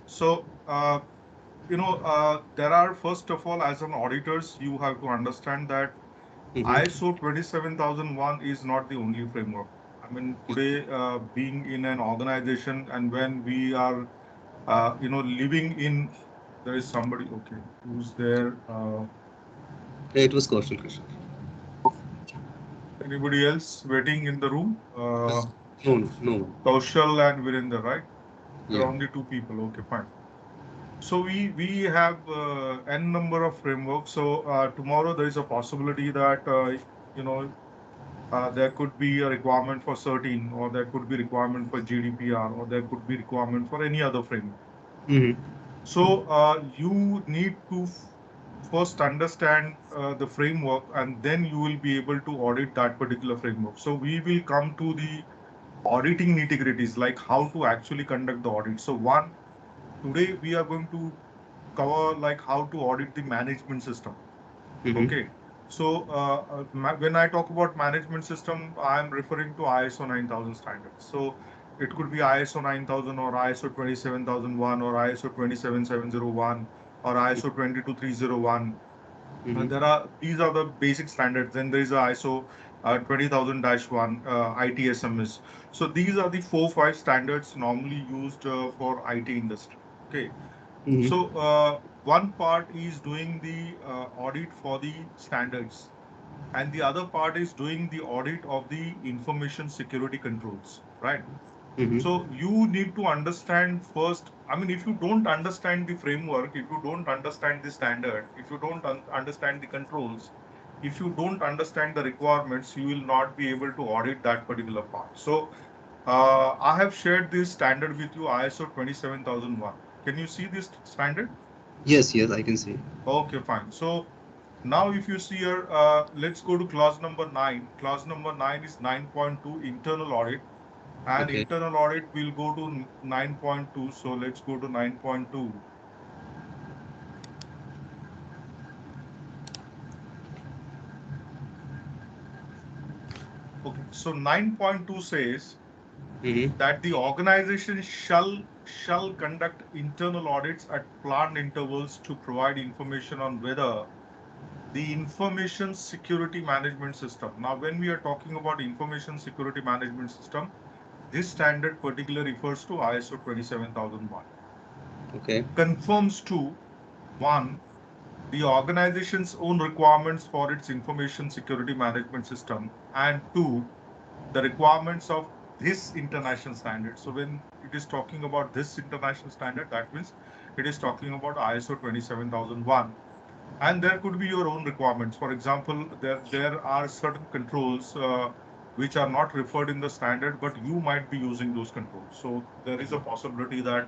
So, there are, first of all, as an auditors, you have to understand that Mm-hmm. ISO 27001 is not the only framework. I mean, today, being in an organization and when we are, living in, there is somebody, okay, who's there? It was Kaushal Krishna. Anybody else waiting in the room? No, no, no one. Kaushal and Virender, right? There Yeah. are only two people. Okay, fine. So we have n number of frameworks. So tomorrow there is a possibility that you know there could be a requirement for CERT-In, or there could be requirement for GDPR, or there could be requirement for any other framework. Mm-hmm. So you need to first understand the framework, and then you will be able to audit that particular framework. So we will come to the auditing nitty-gritties, like how to actually conduct the audit. So one, today we are going to cover like how to audit the management system. Mm-hmm. Okay. So when I talk about management system, I'm referring to ISO 9000 standards. So it could be ISO 9000 or ISO 27001 or ISO 27701 or ISO 22301. Mm-hmm. There are these are the basic standards. Then there is a ISO 20000-1 ITSMS. So these are the 4 5 standards normally used for IT industry. Okay. Mm-hmm. So one part is doing the audit for the standards, and the other part is doing the audit of the information security controls, right? Mm-hmm. So you need to understand first. I mean, if you don't understand the framework, if you don't understand the standard, if you don't understand the controls, if you don't understand the requirements, you will not be able to audit that particular part. So I have shared this standard with you, ISO 27001. Can you see this standard? Yes, yes, I can see. Okay, fine. So now if you see here, let's go to clause number 9. Clause number 9 is 9.2 internal audit, and Okay. internal audit will go to 9.2. So let's go to 9.2. Okay, so 9.2 says Mm-hmm. that the organization shall conduct internal audits at planned intervals to provide information on whether the information security management system. Now, when we are talking about information security management system, this standard particularly refers to ISO 27001. Okay. Conforms to one, the organization's own requirements for its information security management system, and two, the requirements of this international standard. So when it is talking about this international standard, that means it is talking about ISO 27001. And there could be your own requirements. For example, there are certain controls which are not referred in the standard, but you might be using those controls. So there is a possibility that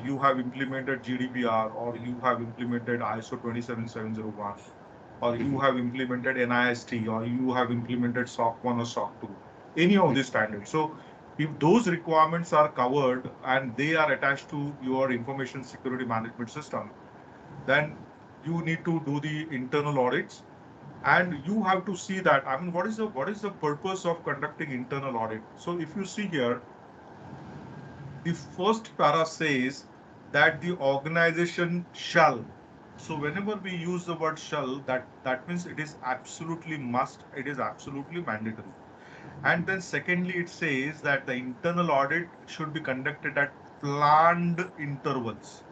you have implemented GDPR, or you have implemented ISO 27701, or you Mm-hmm. have implemented NIST, or you have implemented SOC 1 or SOC 2, any of these standards. So if those requirements are covered and they are attached to your information security management system, then you need to do the internal audits, and you have to see that, I mean, what is the purpose of conducting internal audit. So if you see here, the first para says that the organization shall. So whenever we use the word shall, that means it is absolutely must, it is absolutely mandatory. And then secondly, it says that the internal audit should be conducted at planned intervals.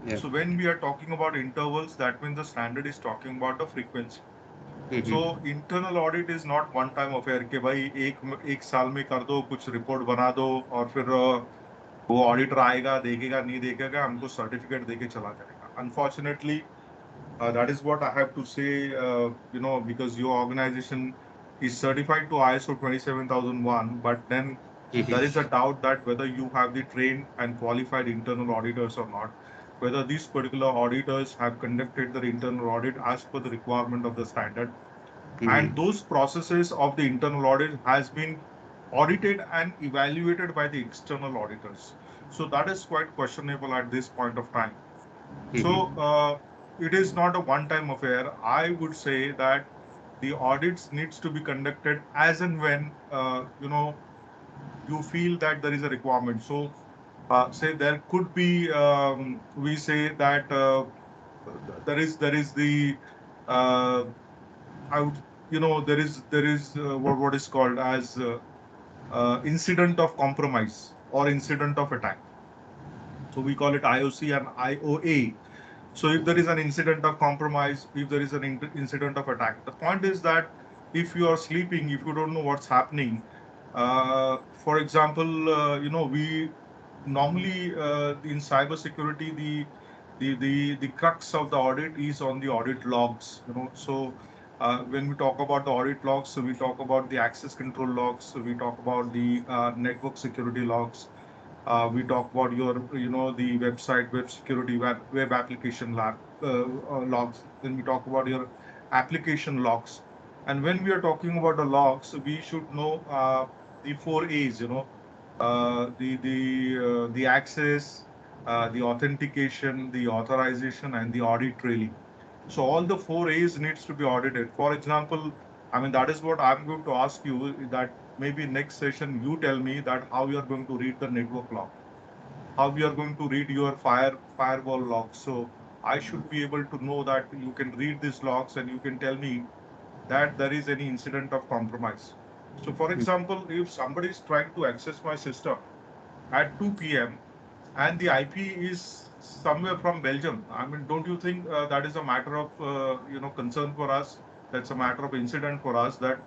Yeah. So when we are talking about intervals, that means the standard is talking about the frequency. Mm-hmm. So internal audit is not one time affair कि भाई एक साल में कर दो, कुछ report बना दो, और फिर वो ऑडिटर आएगा, देखेगा नहीं देखेगा, हमको सर्टिफिकेट देके चला जाएगा. Unfortunately, that is what I have to say. Because your organization is certified to ISO 27001, but then there is Mm-hmm. a doubt that whether you have the trained and qualified internal auditors or not, whether these particular auditors have conducted their internal audit as per the requirement of the standard, and Mm-hmm. those processes of the internal audit has been audited and evaluated by the external auditors. So that is quite questionable at this point of time. So Mm-hmm. it is not a one-time affair. I would say that the audits needs to be conducted as and when you feel that there is a requirement. So Say there could be, we say that there is the uh, I would, there is what is called as incident of compromise or incident of attack. So we call it IOC and IOA. So if there is an incident of compromise, if there is an incident of attack, the point is that if you are sleeping, if you don't know what's happening, for example, we normally in cybersecurity, the crux of the audit is on the audit logs. So when we talk about the audit logs, so we talk about the access control logs, so we talk about the network security logs, we talk about the website, web security, web application logs. Then we talk about your application logs. And when we are talking about the logs, we should know the four A's, the access, the authentication, the authorization, and the audit trailing. So all the four A's needs to be audited. For example, I mean, that is what I'm going to ask you, that maybe next session you tell me that how you are going to read the network log, how we are going to read your firewall logs. So I should be able to know that you can read these logs and you can tell me that there is any incident of compromise. So for example, if somebody is trying to access my system at 2 p.m. and the IP is somewhere from Belgium, I mean, don't you think that is a matter of concern for us? That's a matter of incident for us, that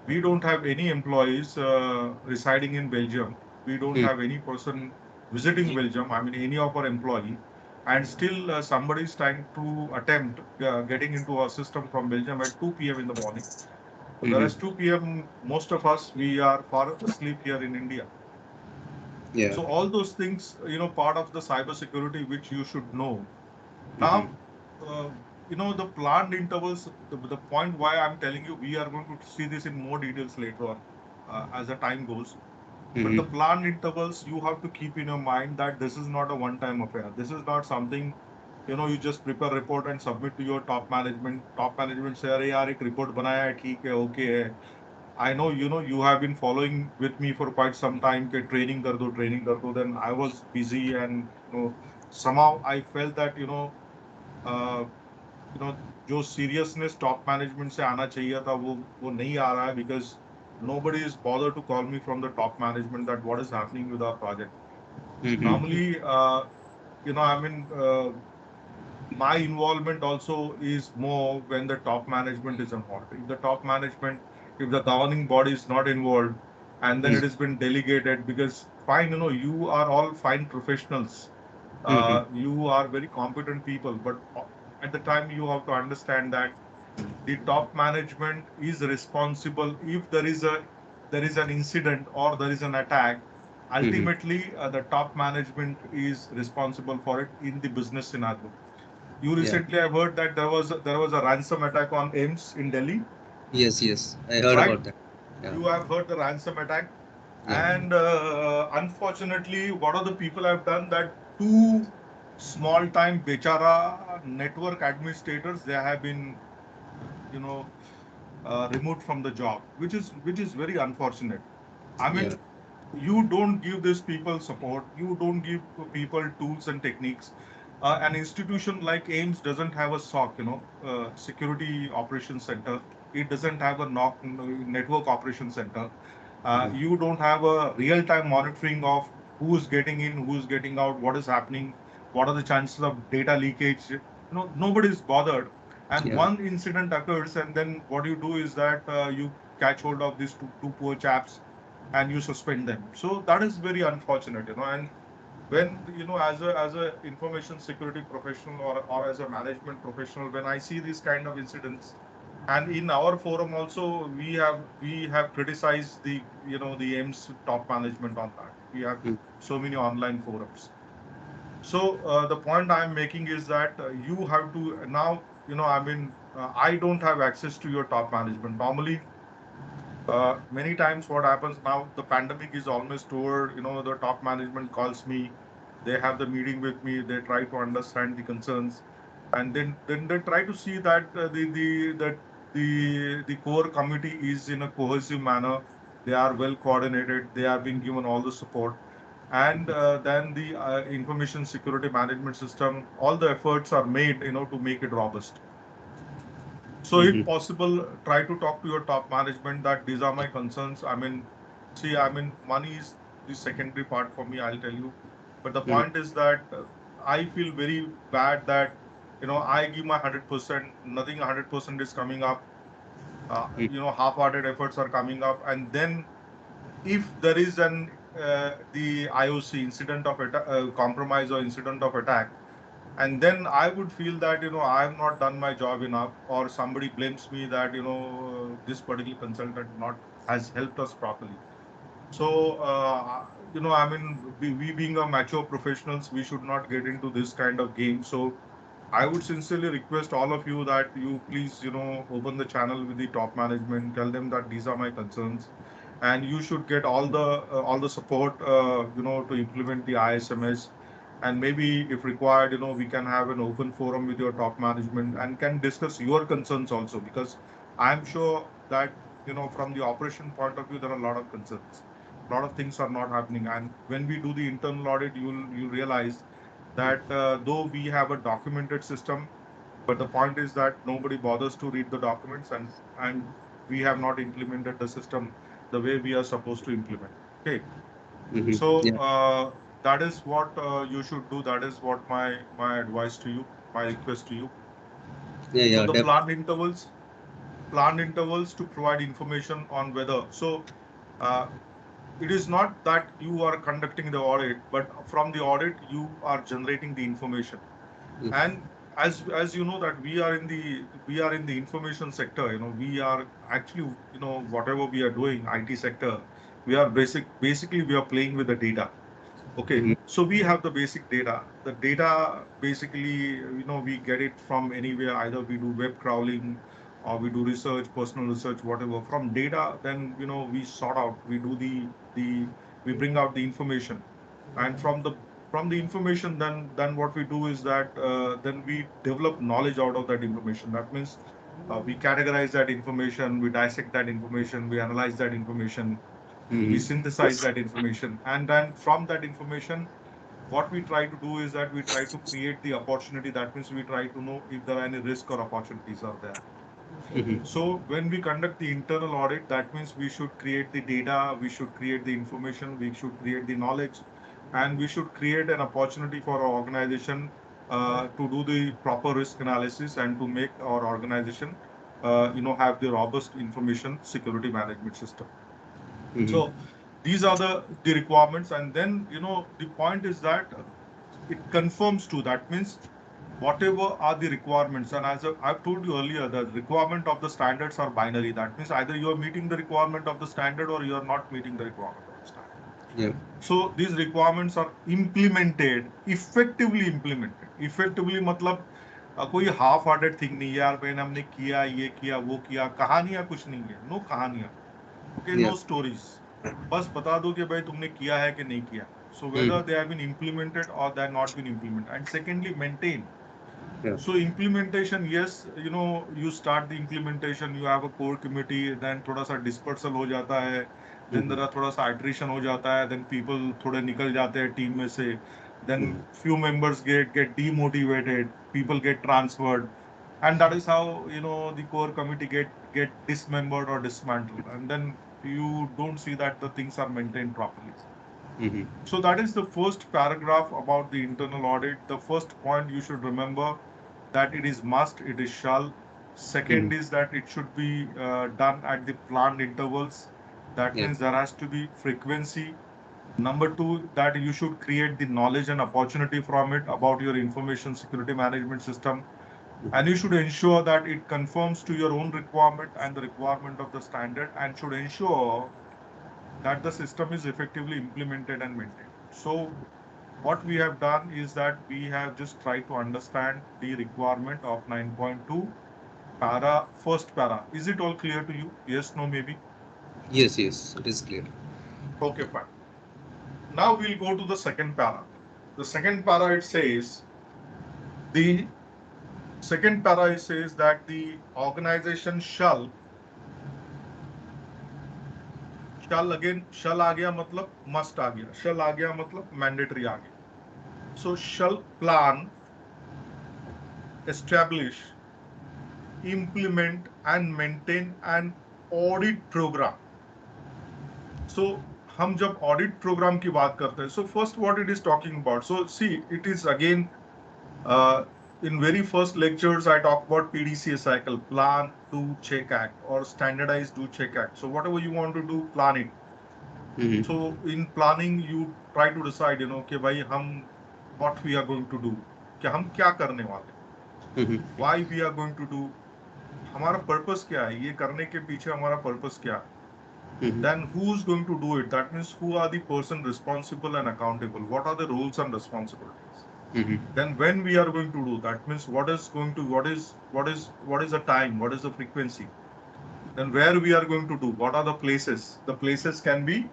we don't have any employees residing in Belgium. We don't Hmm. have any person visiting Belgium. I mean, any of our employee, and still somebody is trying to attempt getting into our system from Belgium at 2 p.m. in the morning. Hmm. Whereas 2 p.m. most of us, we are far asleep here in India. Yeah. So all those things, part of the cyber security which you should know. Hmm. Now, uh, the planned intervals, the point why I'm telling you, we are going to see this in more details later on as the time goes. But Hmm. the planned intervals, you have to keep in your mind that this is not a one-time affair. This is not something, you just prepare report and submit to your top management. Top management say, "अरे यार एक report बनाया है, ठीक है, okay है." I know, you have been following with me for quite some time. कि training कर दो, training कर दो. Then I was busy, and somehow I felt that uh, जो seriousness top management से आना चाहिए था, वो नहीं आ रहा है, because nobody is bothered to call me from the top management that what is happening with our project. Hmm. Normally, I mean, my involvement also is more when the top management is involved. If the top management, if the governing body is not involved, and then it has been delegated, because fine, you are all fine professionals. Hmm. You are very competent people, but at the time you have to understand that the top management is responsible if there is an incident or there is an attack. Hmm. Ultimately, the top management is responsible for it in the business scenario. You Yeah. recently have heard that there was a ransom attack on AIMS in Delhi, Yes, yes. I heard right? about that. Yeah. You have heard the ransom attack, Yeah. and unfortunately, what are the people have done, that two small-time bechara network administrators, they have been, you know, removed from the job, which is very unfortunate. I Yeah. mean, you don't give these people support. You don't give people tools and techniques. An institution like AIMS doesn't have a SOC, Security Operations Center. It doesn't have a network operations center. You don't have a real-time monitoring of who's getting in, who's getting out, what is happening, what are the chances of data leakage. Nobody's bothered. And Yeah. one incident occurs, and then what you do is that you catch hold of these two poor chaps and you suspend them. So that is very unfortunate. And when, as a information security professional, or as a management professional, when I see these kind of incidents, and in our forum also, we have criticized the AIMS top management on that. We have Mm. so many online forums. So the point I'm making is that you have to now, I mean, I don't have access to your top management. Normally, many times what happens now, the pandemic is almost over, the top management calls me, they have the meeting with me, they try to understand the concerns, and then they try to see that the core committee is in a cohesive manner, they are well coordinated, they are being given all the support. and then the information security management system, all the efforts are made, to make it robust. So if Mhm. possible, try to talk to your top management that these are my concerns. I mean, see, I mean, money is the secondary part for me, I'll tell you. But the Mhm. point is that I feel very bad that, I give my 100%, nothing 100% is coming up. Mhm. Half-hearted efforts are coming up. And then if there is the IOC incident of compromise or incident of attack, and then I would feel that I have not done my job enough, or somebody blames me that this particular consultant not has helped us properly. So I mean, we being a mature professionals, we should not get into this kind of game. So I would sincerely request all of you that you please, open the channel with the top management, tell them that these are my concerns, and you should get all the support, to implement the ISMS. And maybe if required, we can have an open forum with your top management and can discuss your concerns also, because I'm sure that, from the operation point of view, there are a lot of concerns. A lot of things are not happening. And when we do the internal audit, you'll realize that though we have a documented system, but the point is that nobody bothers to read the documents, and we have not implemented the system the way we are supposed to implement. Okay, Mhm. so Yeah. that is what you should do. That is what my advice to you, my request to you. Yeah. So Yeah. the planned intervals to provide information on whether. So uh, it is not that you are conducting the audit, but from the audit you are generating the information. Mm. And as you know that we are in the information sector. We are actually, whatever we are doing, IT sector, we are basically we are playing with the data. Okay, Mhm. so we have the basic data. The data basically, we get it from anywhere. Either we do web crawling, or we do research, personal research, whatever. From data, then we sort out. We do the we bring out the information, and from the information, then what we do is that then we develop knowledge out of that information. That means we categorize that information, we dissect that information, we analyze that information, we Mhm. synthesize that information, and then from that information, what we try to do is that we try to create the opportunity. That means we try to know if there are any risk or opportunities are there. Mhm. So when we conduct the internal audit, that means we should create the data, we should create the information, we should create the knowledge, and we should create an opportunity for our organization to do the proper risk analysis and to make our organization, have the robust information security management system. Mhm. So these are the requirements, and then the point is that it confirms to. That means whatever are the requirements, and as I've told you earlier, the requirement of the standards are binary. That means either you are meeting the requirement of the standard or you are not meeting the requirement of the standard. Yeah. So these requirements are implemented, effectively implemented. Effectively मतलब कोई half hearted thing नहीं है यार, बहन हमने किया ये किया वो किया, कहानियां कुछ नहीं है, नो कहानियां. Okay, Yeah. No stories. बस बता दो कि भाई तुमने किया है कि नहीं किया. So whether Mhm. they have been implemented or they have not been implemented. And secondly, maintain. Yeah. So implementation, yes, you start the implementation, you have a core committee, then थोड़ा सा dispersal हो जाता है, then Mhm. there are थोड़ा सा attrition हो जाता है, then people थोड़े निकल जाते हैं team में से, then Mhm. few members get demotivated, people get transferred, and that is how the core committee get dismembered or dismantled, and then you don't see that the things are maintained properly. Mhm. So that is the first paragraph about the internal audit. The first point you should remember that it is must, it is shall. Mhm. Second is that it should be done at the planned intervals. That Yeah. means there has to be frequency. Number two, that you should create the knowledge and opportunity from it about your information security management system. And you should ensure that it conforms to your own requirement and the requirement of the standard, and should ensure that the system is effectively implemented and maintained. So what we have done is that we have just tried to understand the requirement of 9.2 first para. Is it all clear to you? Yes, no, maybe? Yes. Yes. It is clear. Okay, fine. Now we'll go to the second para. The second para, it says, the second para it says that the organization shall आ गया मतलब must आ गया, shall आ गया मतलब mandatory आ गया. So shall plan, establish, implement and maintain an audit program. So हम जब audit program की बात करते हैं, so first what it is talking about. So see, it is again in very first lectures I talk about PDCA cycle: plan, do, check, act, or standardize, do, check, act. So whatever you want to do, plan it. Mm-hmm. So in planning you try to decide, कि भाई हम what we are going to do, कि हम क्या करने वाले, Mm-hmm. why we are going to do, हमारा purpose क्या है, ये करने के पीछे हमारा पर्पस क्या है. Mm-hmm. Then who's going to do it? That means who are the person responsible and accountable, what are the roles and responsibilities. Mm-hmm. Then when we are going to do, that means what is the time, what is the frequency. Then where we are going to do, what are the places. The places can be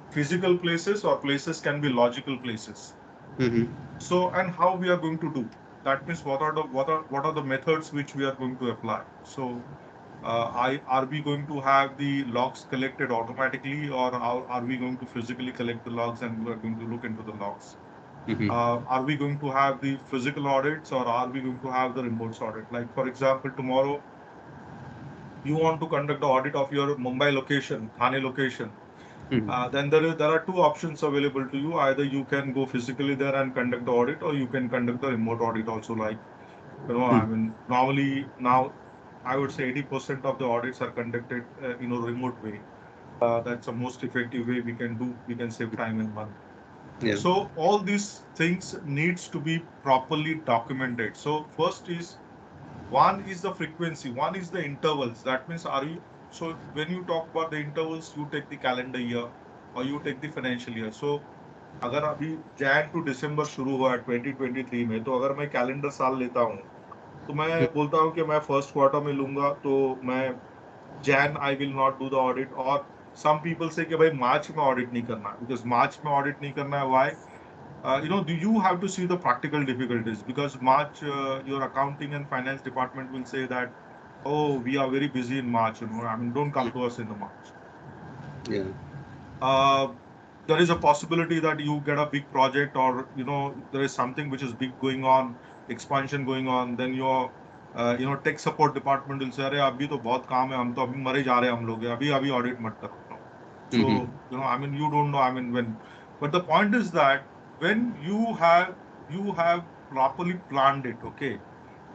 physical places or places can be logical places. Mm-hmm. So, and how we are going to do, that means what are the methods which we are going to apply. So are we going to have the logs collected automatically, or are we going to physically collect the logs and we are going to look into the logs. Mm-hmm. Are we going to have the physical audits, or are we going to have the remote audit? Like, for example, tomorrow you want to conduct the audit of your Mumbai location, Thane location. Mm-hmm. Then there are two options available to you. Either you can go physically there and conduct the audit, or you can conduct the remote audit also. Like, I mean, normally now I would say 80% of the audits are conducted, remote way. That's the most effective way we can do. We can save time and money. Yeah. So all these things needs to be properly documented. So first is, one is the frequency, one is the intervals. That means are you, so when you talk about the intervals, you take the calendar year or you take the financial year. So अगर अभी Jain to दिसंबर शुरू हुआ है 2023 में, तो अगर मैं calendar साल लेता हूँ, तो मैं बोलता हूँ कि मैं फर्स्ट क्वार्टर में लूंगा, तो मैं Jain I will not do the audit. और सम पीपल से कि भाई मार्च में ऑडिट नहीं करना, बिकॉज मार्च में ऑडिट नहीं करना है. Why? You have to see the practical difficulties, because March, your accounting and finance department will say that, oh, we are very busy in March. I mean, don't come to us in the March. Yeah. Uh, there is a possibility that you get a big project, or there is something which is big going on, expansion going on. Then your tech support department will say, अरे अभी तो बहुत काम है, हम तो अभी मरे जा रहे हैं हम लोग, अभी अभी ऑडिट मत करो. So, Mm-hmm. I mean, you don't know. I mean, but the point is that when you have properly planned it, okay,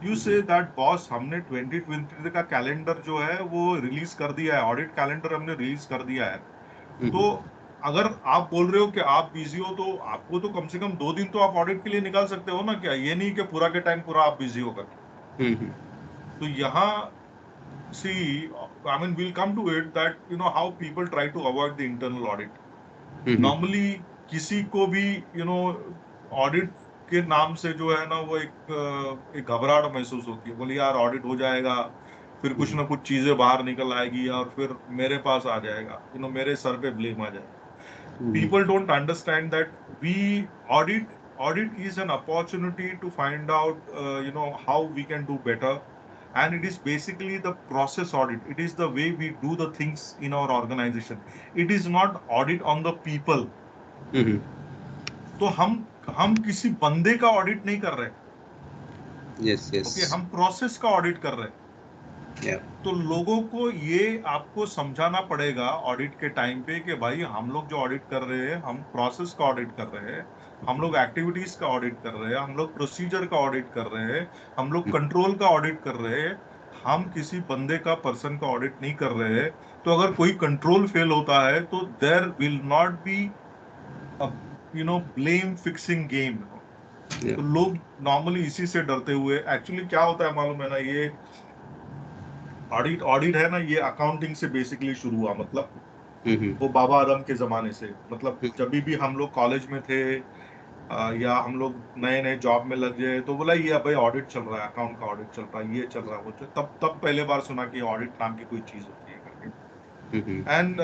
you say that boss, हमने 2023 का कैलेंडर जो है वो रिलीज कर दिया है, ऑडिट कैलेंडर हमने रिलीज कर दिया है. तो Mm-hmm. अगर आप बोल रहे हो कि आप बिजी हो, तो आपको तो कम से कम 2 दिन तो आप ऑडिट के लिए निकाल सकते हो ना. क्या ये नहीं कि पूरा के टाइम पूरा आप बिजी हो करके. Mm-hmm. तो यहाँ, see, I mean, we'll come to it that how people try to avoid the internal audit. Mm-hmm. Normally किसी को भी ऑडिट के नाम से जो है ना, वो एक घबराहट महसूस होती है. बोले यार ऑडिट हो जाएगा, फिर कुछ ना कुछ चीजें बाहर निकल आएगी और फिर मेरे पास आ जाएगा, मेरे सर पे ब्लेम आ जाएगा. Mm-hmm. People don't understand that we audit is an opportunity to find out how we can do better. And it is basically the process audit. It is the way we do the things in our organization. It is not audit on the people. Mm-hmm. तो हम किसी बंदे का audit नहीं कर रहे. Yes. Okay, Yes. हम process का ऑडिट कर रहे हैं. Yeah. तो लोगों को ये आपको समझाना पड़ेगा ऑडिट के टाइम पे कि भाई हम लोग जो ऑडिट कर रहे हैं, हम प्रोसेस का ऑडिट कर रहे हैं, हम लोग एक्टिविटीज का ऑडिट कर रहे हैं, हम लोग प्रोसीजर का ऑडिट कर रहे हैं, हम लोग कंट्रोल का ऑडिट कर रहे हैं. हम किसी बंदे का, पर्सन का ऑडिट नहीं कर रहे हैं. तो अगर कोई कंट्रोल फेल होता है, तो there will not be blame fixing game. Yeah. तो लोग नॉर्मली इसी से डरते हुए, एक्चुअली क्या होता है मालूम है ना, ये ऑडिट ऑडिट है ना, ये अकाउंटिंग से बेसिकली शुरू हुआ. मतलब Mm-hmm. वो बाबा आदम के जमाने से. मतलब जब भी हम लोग कॉलेज में थे, या हम लोग नए नए जॉब में लग गए, तो बोला ये भाई ऑडिट चल रहा है, अकाउंट का ऑडिट चल रहा है, ये चल रहा है, वो तब तब पहले बार सुना कि ऑडिट नाम की कोई चीज होती है करके. Mm-hmm. And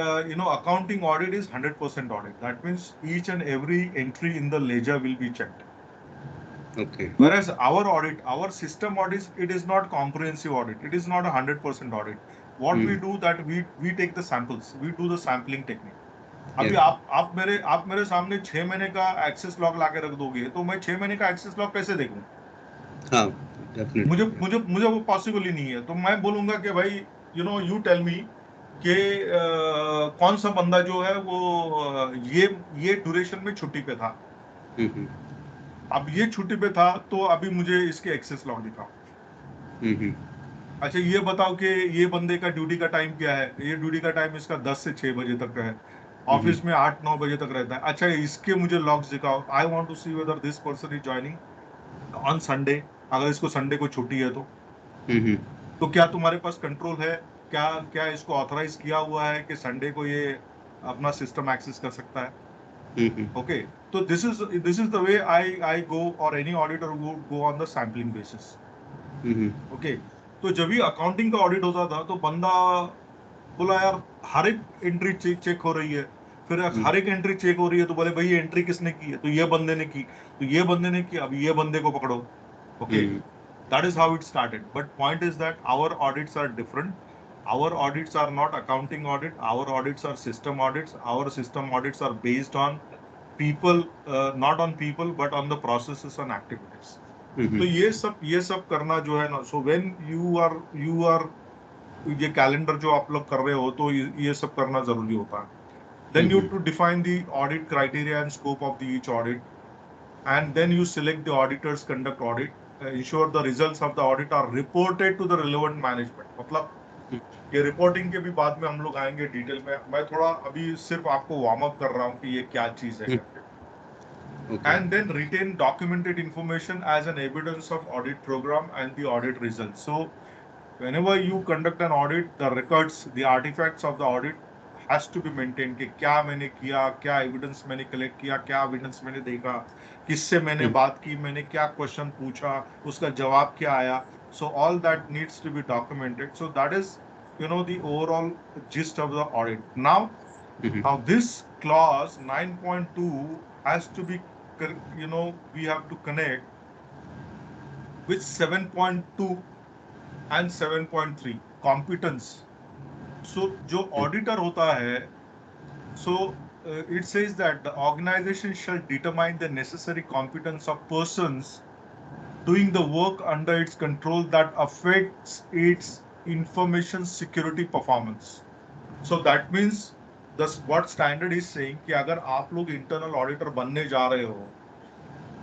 accounting audit is 100% audit. That means each and every entry in the ledger will be checked. Okay. Whereas our audit, our system audit, it is not comprehensive audit. It is not 100% audit. What we do, that we take the samples, we do the sampling technique. अभी Yes. आप मेरे सामने 6 महीने का access log ला के रख दोगे तो मैं 6 महीने का एक्सेस लॉग कैसे देखूं? हाँ, definitely. मुझे Yeah. मुझे मुझे वो पॉसिबल ही नहीं है। तो मैं बोलूंगा कि भाई यू टेल मी कि कौन सा बंदा जो है वो ये ड्यूरेशन में छुट्टी पे था। Mm-hmm. अब ये छुट्टी पे था तो अभी मुझे इसके एक्सेस लॉग दिखाओ। Mm-hmm. अच्छा ये बताओ कि ये बंदे का ड्यूटी का टाइम क्या है? ये ड्यूटी का टाइम इसका 10 से 6 बजे तक है, Mm-hmm. ऑफिस में 8-9 बजे तक रहता है। अच्छा इसके मुझे लॉग्स दिखाओ। I want to see whether this person is joining on Sunday. अगर इसको संडे को छुट्टी है Mm-hmm. तो क्या तुम्हारे पास कंट्रोल है? क्या क्या इसको ऑथराइज किया हुआ है कि संडे को ये अपना सिस्टम एक्सेस कर सकता है? Mm-hmm. ओके, तो दिस इज द वे आई गो, और any auditor would go on the sampling basis. Mm-hmm. Okay, तो जब भी अकाउंटिंग का ऑडिट होता था तो बंदा बोला यार हर एक एंट्री चेक चेक हो रही है। फिर हर एक एंट्री चेक हो रही है तो बोले भाई ये एंट्री किसने की है? तो ये बंदे ने की। तो ये बंदे ने की, अभी ये बंदे को पकड़ो। Okay, Mm-hmm. that is how it started, but point is that our audits are different. Our audits are not accounting audit, our audits are system audits. Our system audits are based on people, not on people but on the processes and activities. Mm-hmm. तो ये सब करना जो है ना, so when you are ये calendar जो आप लोग कर रहे हो तो ये सब करना जरूरी होता है। Then you Mm-hmm. to define the audit criteria and scope of the each audit, and then you select the auditors conduct audit, ensure the results of the audit are reported to the relevant management। मतलब ये reporting के भी बाद में हम लोग आएंगे detail में। मैं थोड़ा अभी सिर्फ आपको वार्म अप कर रहा हूँ कि ये क्या चीज है करके। Okay. And then retain documented information as an evidence of audit program and the audit results. So whenever you conduct an audit, the records, the artifacts of the audit has to be maintained कि क्या मैंने किया, क्या evidence मैंने collect किया, क्या evidence मैंने देखा, किससे मैंने Mm-hmm. बात की, मैंने क्या क्वेश्चन पूछा, उसका जवाब क्या आया। So all that needs to be documented. So that is the overall gist of the audit. Now Mm-hmm. this clause 9.2 has to be, we have to connect with 7.2 and 7.3 competence. So जो auditor होता है, so it says that the organization shall determine the necessary competence of persons doing the work under its control that affects its information security performance. So that means this what standard is saying कि अगर आप लोग internal auditor बनने जा रहे हो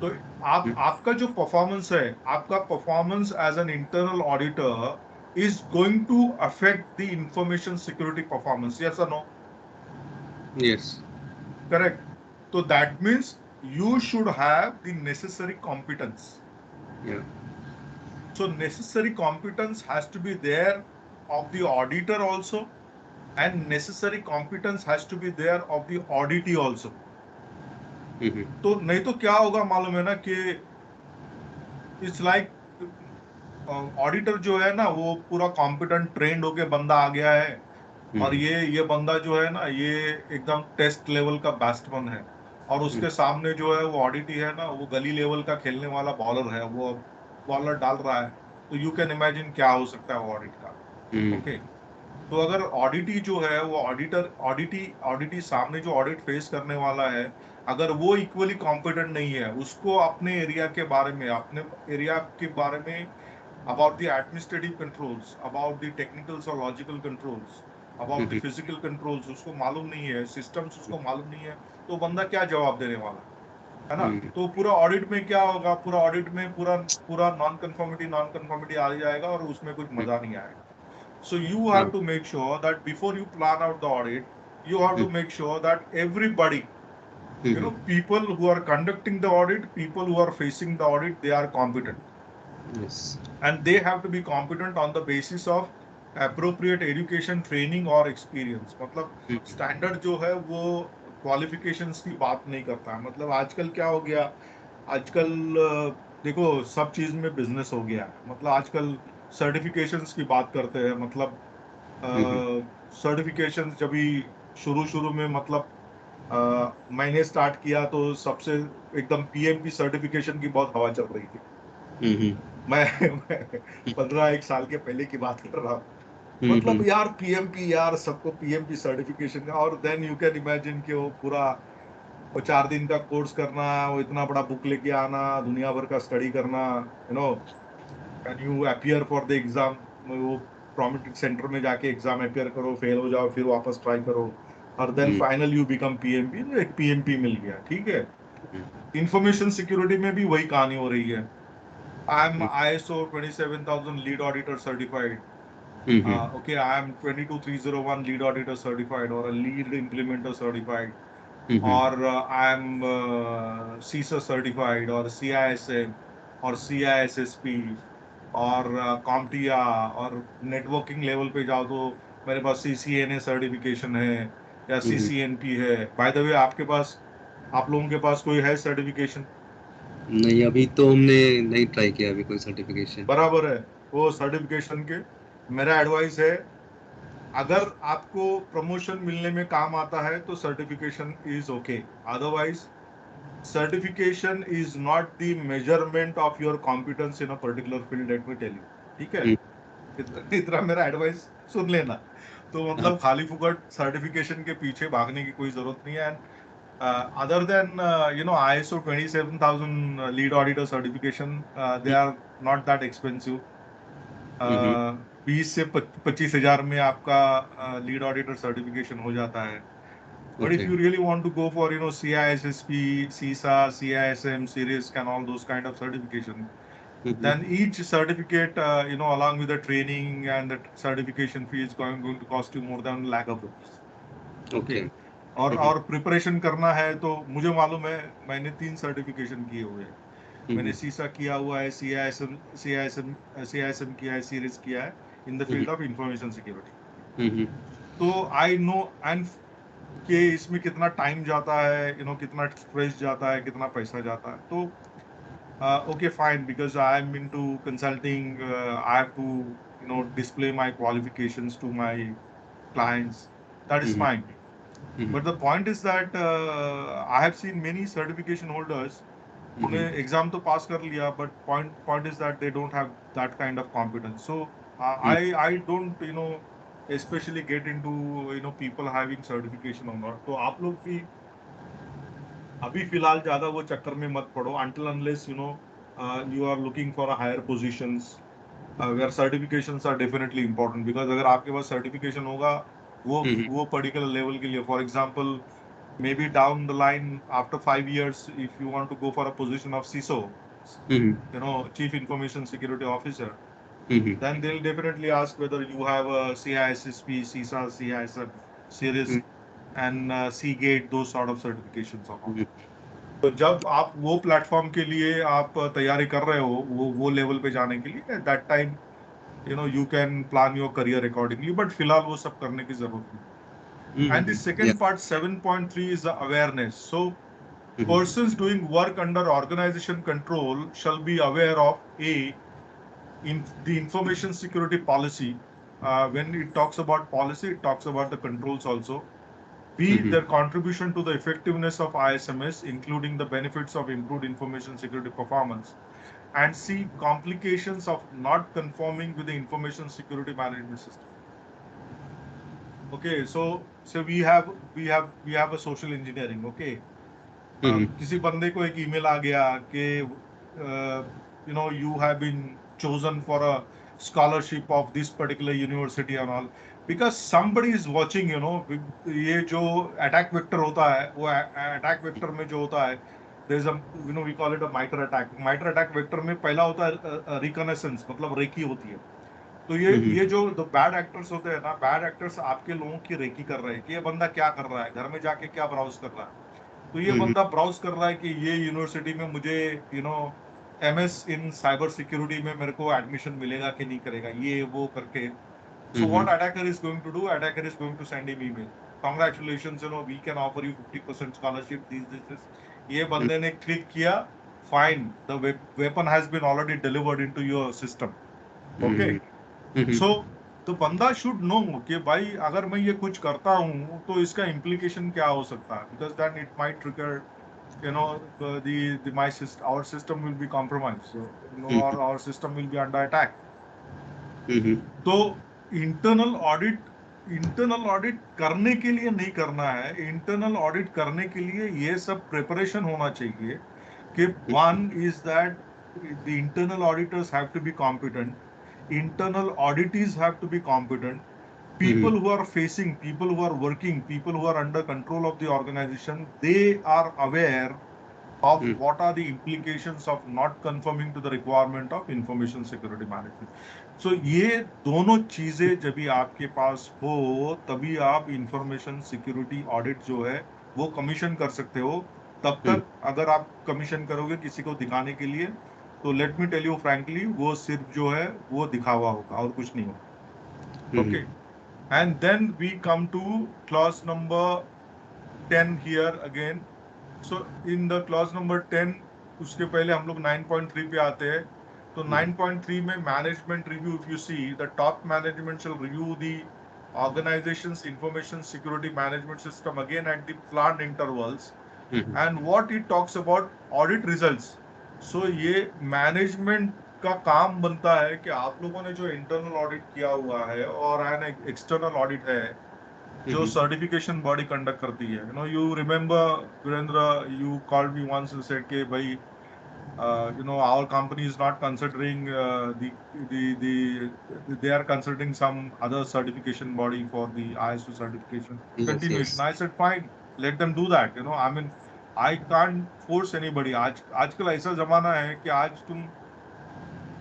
तो आपका जो परफॉर्मेंस है, आपका performance as an internal auditor is going to affect the information security performance, yes और नो? Yes. करेक्ट। तो that means you should have the necessary competence. Yeah. So necessary competence has to be there of the auditor also, and necessary competence has to be there of the auditee also. Mm-hmm. तो नहीं तो क्या होगा मालूम है ना कि it's like auditor जो है ना वो पूरा कॉम्पिटेंट ट्रेंड होके बंदा आ गया है, और Mm-hmm. ये बंदा जो है ना ये एकदम टेस्ट लेवल का बैट्समैन है, और उसके सामने जो है वो ऑडिटी है ना वो गली लेवल का खेलने वाला बॉलर है, वो बॉलर डाल रहा है। तो यू कैन इमेजिन क्या हो सकता है वो ऑडिट का। Mm-hmm. ओके, तो अगर ऑडिटी जो है वो ऑडिटी सामने जो ऑडिट फेस करने वाला है, अगर वो इक्वली कॉम्पिटेंट नहीं है, उसको अपने एरिया के बारे में, about the administrative controls, about the technical or logical controls, about the Mm-hmm. physical controls उसको मालूम नहीं है, systems उसको मालूम नहीं है, तो बंदा क्या जवाब देने वाला है ना? Mm-hmm. तो पूरा ऑडिट में क्या होगा, पूरा ऑडिट में पूरा पूरा नॉन कंफर्मिटी आ जाएगा और उसमें कुछ मजा नहीं आएगा। So you Yeah. have to make sure that before you plan out the audit, you have to make sure that everybody, Mm-hmm. people who are conducting the audit, people who are facing the audit, they are competent, Yes. and they have to be competent on the basis of appropriate education, training or experience। मतलब Mm-hmm. Standard जो है वो qualifications की बात नहीं करता है। मतलब आजकल क्या हो गया, आजकल देखो सब चीज में बिजनेस हो गया है। मतलब आजकल सर्टिफिकेशंस की बात करते हैं। मतलब Mm-hmm. सर्टिफिकेशंस जब भी शुरू शुरू में, मतलब मैंने स्टार्ट किया तो सबसे एकदम पीएम की सर्टिफिकेशन की बहुत हवा चल रही थी। Mm-hmm. मैं 15 एक साल के पहले की बात कर रहा हूँ। मतलब यार पीएमपी, यार सबको पीएमपी सर्टिफिकेशन का, और देन यू कैन इमेजिन कि वो पूरा वो 4 दिन का कोर्स करना, वो इतना बड़ा बुक लेके आना, दुनिया भर का स्टडी करना, and you appear for the exam, वो प्रॉमिटेड सेंटर में जाके एग्जाम अपियर करो, फेल हो जाओ, फिर वापस ट्राई करो, और then final you become PMP. तो एक पीएमपी मिल गया, ठीक है। इंफॉर्मेशन सिक्योरिटी में भी वही कहानी हो रही है। I am ISO 27000 lead auditor certified. Okay, I am 22301 lead auditor certified, or a lead implementer certified, or I am CISA certified, or CISM, or CISSP, और CompTIA, और नेटवर्किंग लेवल पे जाओ तो मेरे पास CCNA सर्टिफिकेशन है, या CCNP है। By the way, आपके पास, आप लोगों के पास कोई है सर्टिफिकेशन? नहीं, अभी तो हमने नहीं ट्राई किया अभी कोई सर्टिफिकेशन। बराबर है। वो सर्टिफिकेशन के, मेरा एडवाइस है, अगर आपको प्रमोशन मिलने में काम आता है तो certification is okay, otherwise certification is not the measurement of your competence in a particular field, let me tell you. ठीक है, इतना मेरा एडवाइस सुन लेना। तो हाँ। मतलब खाली फुकट सर्टिफिकेशन के पीछे भागने की कोई जरूरत नहीं है। And other than ISO 27000 lead auditor certification, they are not that expensive. 20 से 25 हजार में आपका लीड ऑडिटर सर्टिफिकेशन हो जाता है। But okay. If you really want to go for, CISSP, CISA, CISM, CIRISC, and all those kind of certification, then each certificate, along with the training and the certification fee, is going to cost you more than lakh of rupees. Okay. Okay. और preparation करना है तो मुझे मालूम है, मैंने 3 certification किए हुए हैं। मैंने सीसा किया हुआ है, CISM किया है, सीरीज किया है, in the field of information security. तो आई नो एंड कि इसमें कितना टाइम जाता है, कितना स्ट्रेस जाता है, कितना पैसा जाता है। तो okay, fine, because I am into consulting, I have to, display my qualifications to my clients. That is fine. But the point is that I have seen many certification holders, उन्हें exam तो पास कर लिया, but point is that they don't have that kind of confidence. So I don't specially get into people having certification और not. तो आप लोग भी अभी फिलहाल ज्यादा वो चक्कर में मत पड़ो, until unless you are looking for a higher positions, where certifications are definitely important, because अगर आपके पास सर्टिफिकेशन होगा वो पर्टिकुलर लेवल के लिए, for example, maybe down the line after 5 years, if you want to go for a position of CISO, Chief Information Security Officer, then they'll definitely ask whether you have a CISSP, CISA, CISM, CIRISC, and Seagate, those sort of certifications or not. तो जब आप वो platform के लिए आप तैयारी कर रहे हो, वो लेवल पे जाने के लिए, that time you can plan your career accordingly, but फिलहाल वो सब करने की जरूरत नहीं। एंड द या। Second part 7.3 is the awareness. So persons doing work under organization control shall be aware of in the information security policy. When it talks about policy, it talks about the controls also. B, their contribution to the effectiveness of ISMS, including the benefits of improved information security performance. And C, complications of not conforming with the information security management system. Okay, so we have a social engineering. Okay, किसी बंदे को एक email आ गया कि you have been chosen for a scholarship of this particular university and all, because somebody is watching. ये जो attack vector होता है, वो अटैक वेक्टर में जो होता है, there is a, we call it a MITRE attack. MITRE attack vector में पहला होता है रिकनेसेंस, मतलब रेकी होती है। तो ये जो बैड एक्टर्स होते हैं ना, बैड एक्टर्स आपके लोगों की रेकी कर रहे हैं कि ये बंदा क्या कर रहा है, घर में जाके क्या ब्राउज कर रहा है। तो ये बंदा ब्राउज कर रहा है कि ये यूनिवर्सिटी में मुझे MS इन साइबर सिक्योरिटी में मेरे को एडमिशन मिलेगा कि नहीं करेगा, ये वो करके। So what attacker is going to do, attacker is going to send him email, congratulations, we can offer you 50% scholarship, this. ये बंदे ने क्लिक किया, fine, the weapon has been already delivered into your system. Okay, so तो बंदा should know कि भाई अगर मैं ये कुछ करता हूँ तो इसका इम्प्लीकेशन क्या हो सकता है, because then it might trigger, our system will be compromised, so our system will be under attack. तो इंटरनल ऑडिट करने के लिए नहीं करना है। इंटरनल ऑडिट करने के लिए ये सब प्रिपरेशन होना चाहिए कि one is that the internal auditors have to be competent, internal auditees have to be competent, people who are facing, people who are working, people who are under control of the organization, they are aware of what are the implications of not conforming to the requirement of information security management. So ये दोनों चीजें जब भी आपके पास हो तभी आप information security audit जो है वो कमीशन कर सकते हो। तब तक अगर आप कमीशन करोगे किसी को दिखाने के लिए तो let me tell you frankly वो सिर्फ जो है वो दिखावा होगा और कुछ नहीं होगा। Okay, and then we come to clause number 10 here again. So in the clause number 10 उसके पहले हम लोग 9.3 पे आते हैं। तो 9.3 में management review, if you see the top management shall review the organization's information security management system again at the planned intervals, and what it talks about audit results. So ये मैनेजमेंट का काम बनता है कि आप लोगों ने जो इंटरनल ऑडिट किया हुआ है और एन एक्सटर्नल ऑडिट है जो सर्टिफिकेशन बॉडी कंडक्ट करती है। You remember Virendra, you called me once and said कि भाई our company is not considering they are considering some other certification body for the ISO certification continuation. I said fine, let them do that. I mean, I can't force anybody. आजकल ऐसा जमाना है कि आज तुम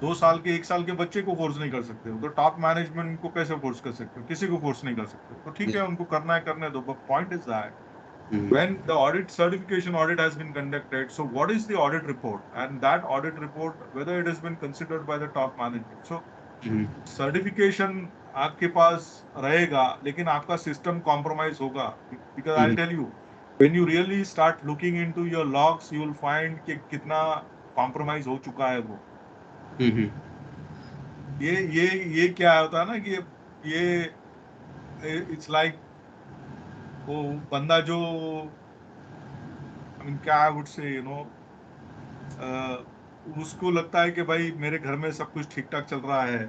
2 साल के 1 साल के बच्चे को फोर्स नहीं कर सकते हो, तो टॉप मैनेजमेंट को कैसे फोर्स कर सकते हो? किसी को फोर्स नहीं कर सकते। तो ठीक है, उनको करना है करने दो, but point is that when the certification audit has been conducted, so what is the audit report, and that audit report whether it has been considered by the top management. So certification आपके पास रहेगा लेकिन आपका system compromise होगा, because I'll tell you, when you really start looking into your logs you will find कि कितना compromise हो चुका है वो। ये क्या होता है ना कि ये इट्स लाइक वो बंदा जो I mean, क्या आई वुड से उसको लगता है कि भाई मेरे घर में सब कुछ ठीक ठाक चल रहा है,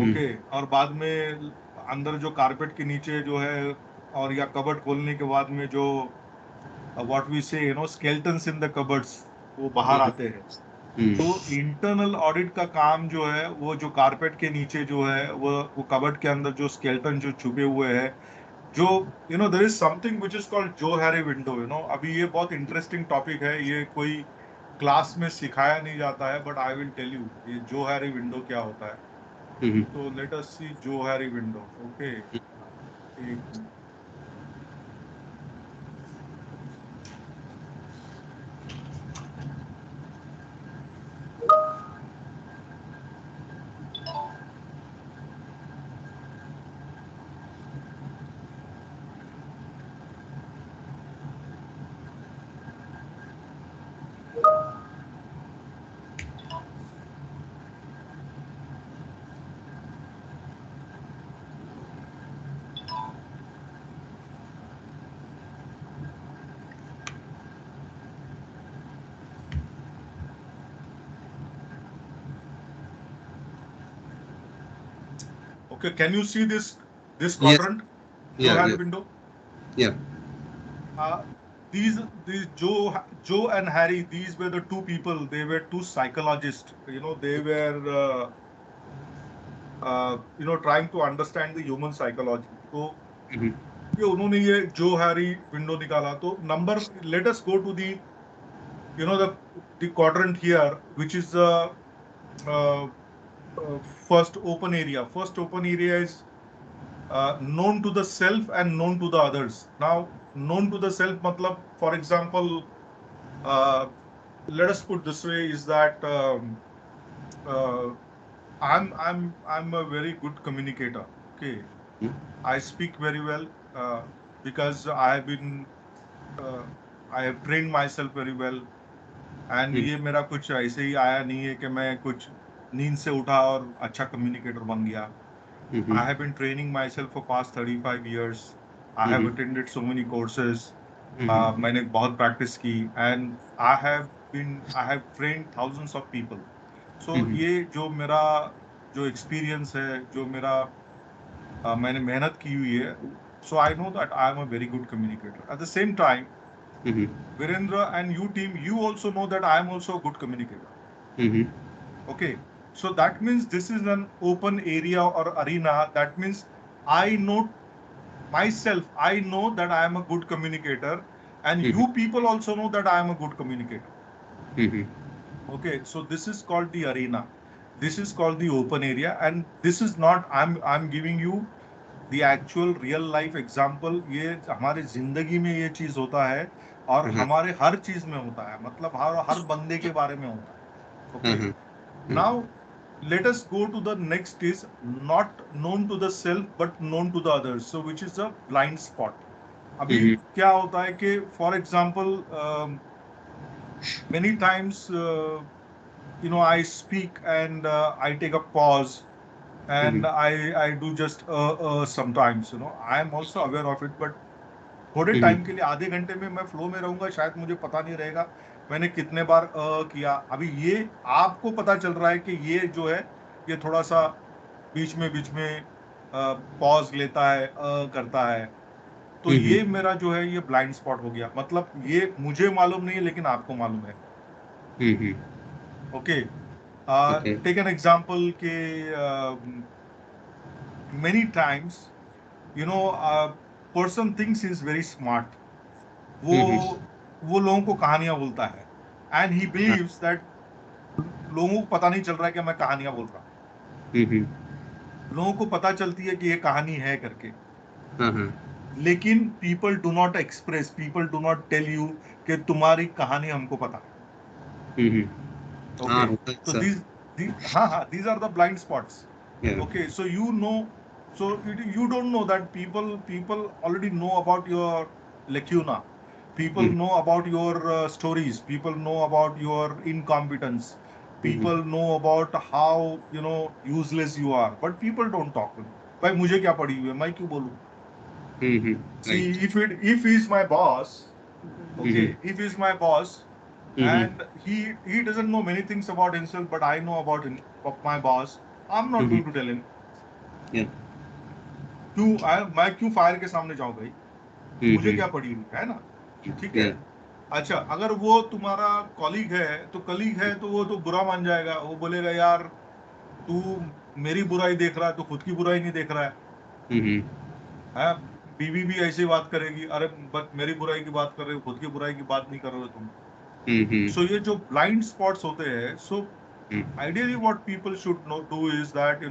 ओके, और बाद में अंदर जो कारपेट के नीचे जो है और या कबर्ड खोलने के बाद में जो व्हाट वी से स्केल्टन्स इन द कबर्ड्स वो बाहर आते हैं। तो इंटरनल ऑडिट का काम जो है वो जो कारपेट के नीचे जो है वो कबर्ड के अंदर जो स्केल्टन जो छुपे हुए हैं, जो there is something which is called Johari window. अभी ये बहुत इंटरेस्टिंग टॉपिक है, ये कोई क्लास में सिखाया नहीं जाता है, but I will tell you ये जो हैरी विंडो क्या होता है। तो लेट अस सी जो हैरी विंडो। ओके, एक okay, can you see this quadrant? Joe Harry window. Yeah. These Joe and Harry, these were the two people. They were two psychologists. They were trying to understand the human psychology. तो ये उन्होंने ये Johari window निकाला। तो number, let us go to the the quadrant here, which is the first open area. First open area is known to the self and known to the others. Now, known to the self, matlab, for example, let us put this way: is that I'm a very good communicator. Okay, I speak very well because I have trained myself very well. And ये मेरा कुछ ऐसे ही आया नहीं है कि मैं कुछ नींद से उठा और अच्छा कम्युनिकेटर बन गया। I have been training myself for past 35 years. I have attended so many courses. मैंने बहुत प्रैक्टिस की, and I have trained thousands of people. So ये जो मेरा जो एक्सपीरियंस है, जो मेरा मैंने मेहनत की हुई है, so I know that I am a very good communicator. At the same time, Virendra and you team, you also know that I am also a good communicator. Okay, so that means this is an open area or arena. That means I know myself, I know that I am a good communicator, and you people also know that I am a good communicator. Okay, so this is called the arena, this is called the open area, and this is not, I'm giving you the actual real life example. ये हमारे जिंदगी में ये चीज होता है, और हमारे हर चीज में होता है, मतलब हर बंदे के बारे में होता है. Okay, now let us go to the next is not known to the self but known to the others, so which is a blind spot. अभी क्या होता है कि for example, many times I speak and I take a pause, and I do just sometimes, I am also aware of it, but थोड़े time के लिए, आधे घंटे में मैं फ्लो में रहूंगा, शायद मुझे पता नहीं रहेगा मैंने कितने बार किया. अभी ये आपको पता चल रहा है कि ये जो है, ये थोड़ा सा बीच में पॉज लेता है, करता है, तो ये मेरा जो है ये ब्लाइंड स्पॉट हो गया. मतलब ये मुझे मालूम नहीं है, लेकिन आपको मालूम है. ओके, टेक एन एग्जांपल के many times, person thinks is very smart. वो वो लोगों को कहानियां बोलता है, एंड ही बिलीव्स दैट लोगों को पता नहीं चल रहा है कि मैं कहानियां बोल रहा हूं. लोगों को पता चलती है कि ये कहानी है करके, लेकिन people do not express, people do not tell you कि तुम्हारी कहानी हमको पता है. ओके, तो these are the blind spots. Okay, so so you don't know that people already know about your lacuna. People know about your stories. People know about your incompetence. People know about how useless you are, but people don't talk to you. भाई मुझे क्या पड़ी हुई है, मैं क्यों बोलूं? See, if he's my boss, okay, if he's my boss, and he doesn't know many things about himself, but I know about my boss, I'm not going to tell him. मैं क्यों फायर के सामने जाऊं भाई? मुझे क्या पड़ी हुई है ना? ठीक है. अच्छा, अगर वो तुम्हारा कॉलीग है, तो वो तो बुरा मान जाएगा. वो बोलेगा यार तू मेरी बुराई देख रहा है, तो खुद की बुराई नहीं देख रहा है. बीवी भी ऐसे ही बात करेगी, अरे बस मेरी बुराई की बात कर रहे हो, खुद की बुराई की बात नहीं कर रहे हो तुम. सो ये जो ब्लाइंड स्पॉट्स होते हैं, सो ideally what people should do is that,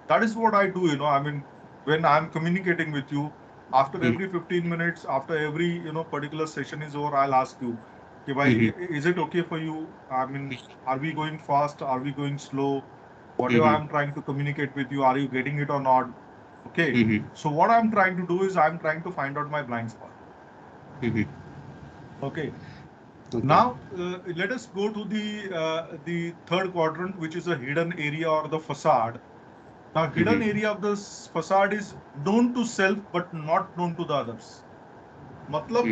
that is what I do, I mean, when I'm communicating with you, after every 15 minutes, after every particular session is over, I'll ask you कि भाई, is it okay for you? I mean, are we going fast, are we going slow? Whatever I'm trying to communicate with you, are you getting it or not? Okay, so what I'm trying to do is I'm trying to find out my blind spot. Okay. Now, let us go to the third quadrant, which is a hidden area or the facade. Now, hidden area of the facade is known to self but not known to the others. मतलब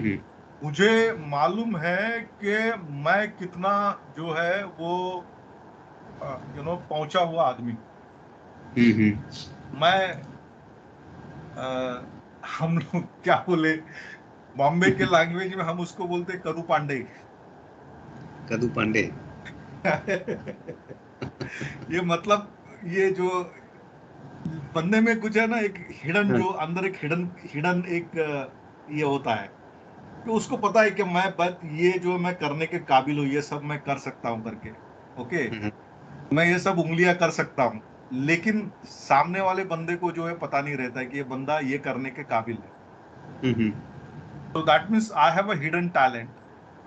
मुझे मालूम है कि मैं कितना जो है वो पहुंचा हुआ आदमी. मैं हम लोग क्या बोले, बॉम्बे के लैंग्वेज में हम उसको बोलते करू पांडे. ये मतलब, ये जो बंदे में कुछ है ना, एक हिडन, जो अंदर एक हिडन एक ये होता है कि उसको पता है कि मैं बस ये जो मैं करने के काबिल हूँ, ये सब मैं कर सकता हूँ करके. ओके, मैं ये सब उंगलियां कर सकता हूँ, लेकिन सामने वाले बंदे को जो है पता नहीं रहता है कि ये बंदा ये करने के काबिल है. तो that means I have a hidden talent.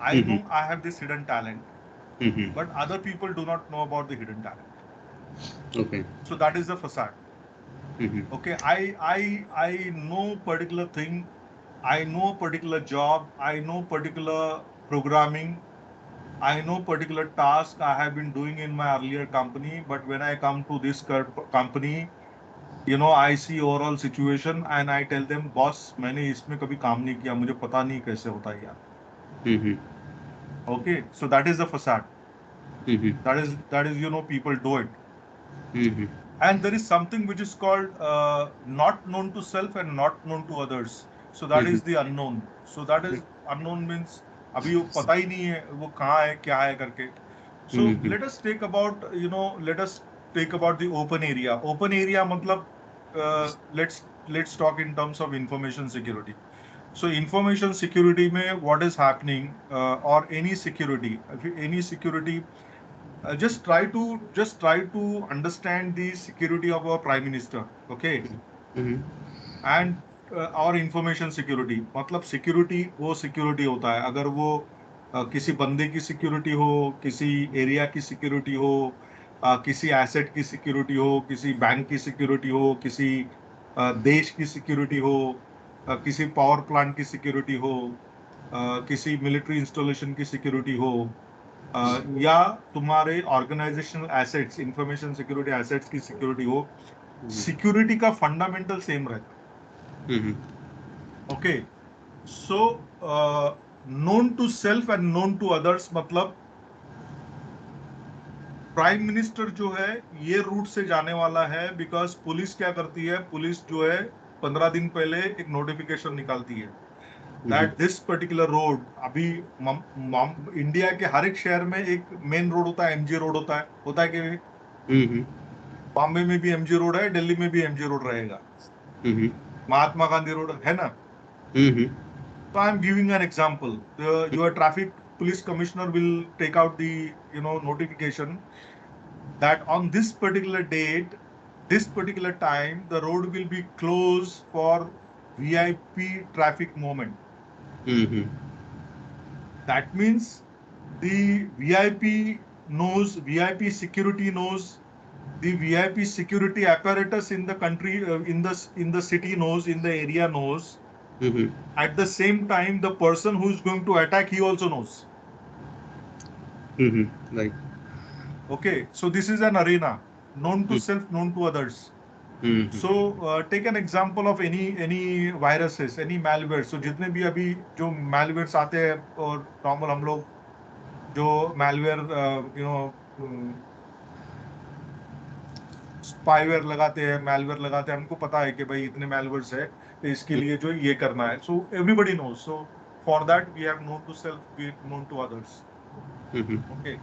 I know I have this hidden talent, but other people do not know about the hidden talent. Okay. So that is the facade. Okay, I know particular thing, I know particular job, I know particular programming, I know particular task I have been doing in my earlier company, but when I come to this company, I see overall situation and I tell them, boss, मैंने इसमें कभी काम नहीं किया, मुझे पता नहीं कैसे होता है यार. Okay, so that is the facade. That is people do it. And there is something which is called not known to self and not known to others. So that is the unknown. So that is unknown means अभी वो पता ही नहीं है वो कहाँ है क्या है करके. So let us take about let us take about the open area. Open area मतलब let's talk in terms of information security. So information security में what is happening or any security just try to understand the security of our prime minister, okay? And our information security मतलब security वो security होता है अगर वो किसी बंदे की security हो, किसी area की security हो, किसी asset की security हो, किसी बैंक की security हो, किसी देश की security हो, किसी power plant की security हो, किसी military installation की security हो, या तुम्हारे organizational assets information security assets की सिक्योरिटी हो, सिक्योरिटी का फंडामेंटल सेम रहता. Okay, so known to self and known to others मतलब प्राइम मिनिस्टर जो है ये रूट से जाने वाला है बिकॉज पुलिस क्या करती है, पुलिस जो है 15 दिन पहले एक नोटिफिकेशन निकालती है दैट दिस पर्टिकुलर रोड. अभी इंडिया के हर एक शहर में एक मेन रोड होता है, एमजी रोड होता है कि बॉम्बे में भी एमजी रोड है, दिल्ली में भी एमजी रोड रहेगा, महात्मा गांधी रोड है ना. So I am giving an example. Your traffic police commissioner will take out the notification that on this particular date, this particular time, the road will be closed for VIP traffic moment. That means the VIP knows, VIP security knows, the VIP security apparatus in the country, in the city knows, in the area knows. At the same time, the person who is going to attack, he also knows. Right. Okay, so this is an arena known to self, known to others. So take an example of any viruses, any malware. So जितने भी अभी जो malwares आते हैं और normal हम लोग जो malware स्पाईवेयर लगाते हैं, malware लगाते हैं, हमको पता है कि भाई इतने malwares है तो इसके लिए जो ये करना है. So everybody knows. So for that we have known to self, we have known to others. Okay.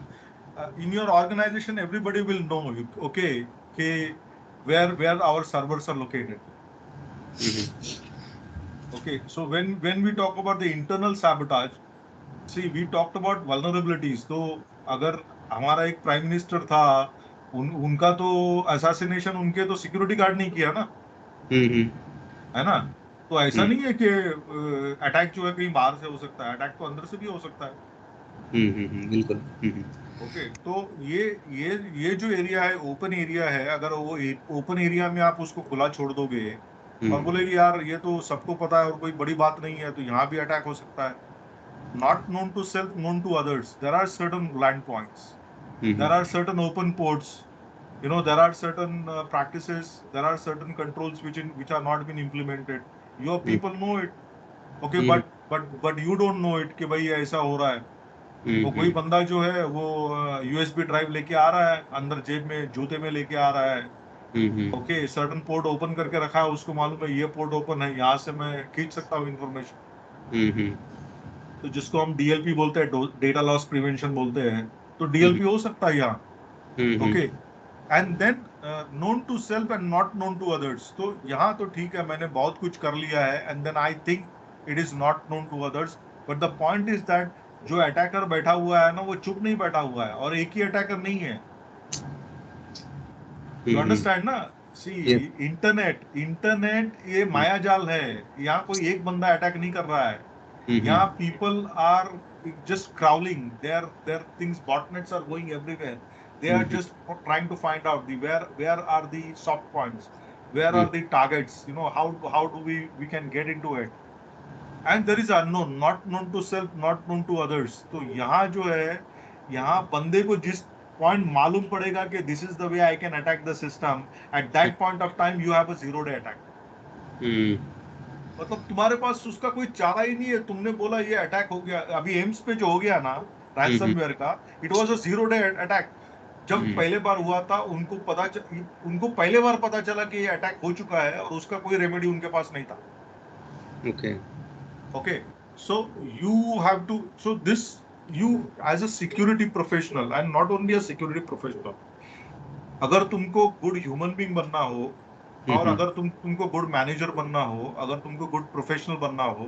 In your organization, everybody will know, okay, where our servers are located. Okay, so when we talk about the internal sabotage, see, we talked about vulnerabilities. तो अगर हमारा एक prime minister था, उनका तो assassination उनके तो security guard नहीं किया ना, है ना. तो ऐसा नहीं है कि अटैक जो है कहीं बाहर से हो सकता है, अटैक तो अंदर से भी हो सकता है. बिल्कुल. ओके, तो ये जो एरिया है, ओपन एरिया है, अगर वो ओपन एरिया में आप उसको खुला छोड़ दोगे और बोले कि यार ये तो सबको पता है और कोई बड़ी बात नहीं है, तो यहाँ भी अटैक हो सकता है. Not known to self, known to others, there are certain land points, there are certain open ports, there are certain practices, there are certain controls which are not been implemented. Your people know it, okay, but you don't know it कि भाई ऐसा हो रहा है. वो कोई बंदा जो है वो यूएसबी ड्राइव लेके आ रहा है, अंदर जेब में जूते में लेके आ रहा है. ओके, सर्टन पोर्ट ओपन करके रखा है, उसको मालूम है ये पोर्ट ओपन है, यहाँ से मैं खींच सकता हूँ इंफॉर्मेशन. तो जिसको हम डीएलपी बोलते हैं, डेटा लॉस प्रिवेंशन बोलते हैं, तो डीएलपी हो सकता है यहाँ. Okay, and then known to self and not known to others. तो यहाँ तो ठीक है, मैंने बहुत कुछ कर लिया है, and then I think it is not known to others. But the point is that जो अटैकर बैठा हुआ है ना, वो चुप नहीं बैठा हुआ है, और एक ही अटैकर नहीं है. यू अंडरस्टैंड ना. सी, इंटरनेट ये माया जाल है. यहाँ कोई एक बंदा अटैक नहीं कर रहा है. यहाँ people are just crawling, their things, botnets are going everywhere. They are just trying to find out where are the soft points, where are the targets, how do we can get into it. And there is unknown, not known to self, not known to others. तो यहाँ जो है, यहाँ बंदे को जिस point मालूम पड़ेगा कि this is the way I can attack the system, at that point of time you have a 0-day attack. मतलब तुम्हारे पास उसका कोई चारा ही नहीं है. तुमने बोला ये अटैक हो गया, अभी एम्स पे जो हो गया ना रैंसमवेयर का, it was a 0-day attack. जब पहले बार हुआ था उनको पहले बार पता चला कि ये अटैक हो चुका है और उसका कोई रेमेडी उनके पास नहीं था. Okay. Okay, so you have to, so this, you as a security professional and not only a security professional, अगर तुमको गुड ह्यूमन बीइंग बनना हो और अगर तुमको गुड मैनेजर बनना हो, अगर तुमको गुड प्रोफेशनल बनना हो,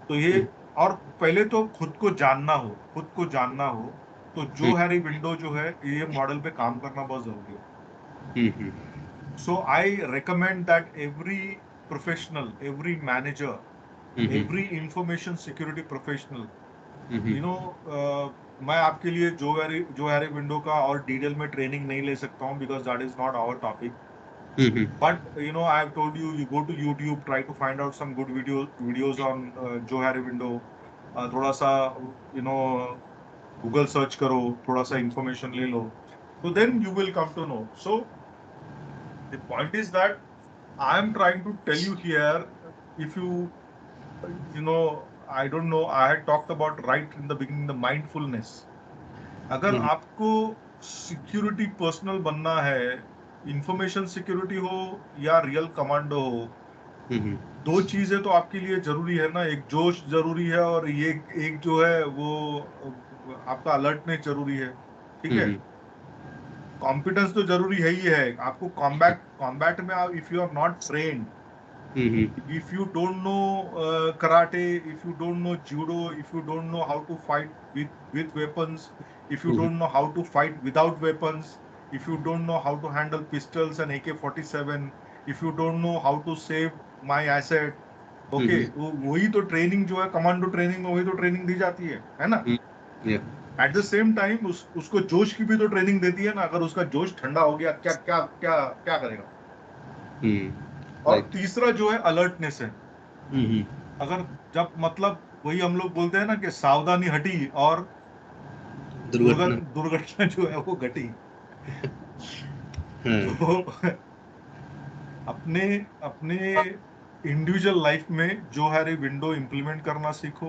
तो ये, और पहले तो खुद को जानना हो, तो जो हैरी विंडो जो है ये मॉडल पे काम करना बहुत जरूरी है. So I recommend that every professional, every manager, every information security professional, you know, मैं आपके लिए जो हैरी विंडो का और डिटेल में ट्रेनिंग नहीं ले सकता हूँ because that is not our topic. But you know, I have told you, you go to YouTube, try to find out some good videos on Joe Harry Window. थोड़ा सा, you know, Google search करो, थोड़ा सा information ले लो, so then you will come to know. So the point is that I am trying to tell you here, if you know, I don't know, I had talked about right in the beginning the mindfulness. अगर आपको security personal बनना है, information security हो या real commando हो, दो चीजें तो आपके लिए जरूरी है ना. एक जोश जरूरी है और ये एक जो है वो आपका अलर्टनेस जरूरी है. ठीक है, कॉम्पिटेंस तो जरूरी है ही है. आपको कॉम्बैट में, if you are not trained, if you don't know karate, if you don't know judo, if you don't know how to fight with weapons, if you don't know how to fight without weapons, if you don't know how to handle pistols and AK-47, if you don't know how to save my asset, okay, वही तो training जो है commando training में, वही तो training दी जाती है ना. एट द सेम टाइम उसको जोश की भी तो ट्रेनिंग देती है ना. अगर उसका जोश ठंडा हो गया, क्या क्या क्या क्या करेगा. और तीसरा जो है अलर्टनेस है. अगर जब, मतलब वही हम लोग बोलते हैं ना कि सावधानी हटी और दुर्घटना जो है वो घटी. तो अपने इंडिविजुअल लाइफ में जो हैरी विंडो इंप्लीमेंट करना सीखो,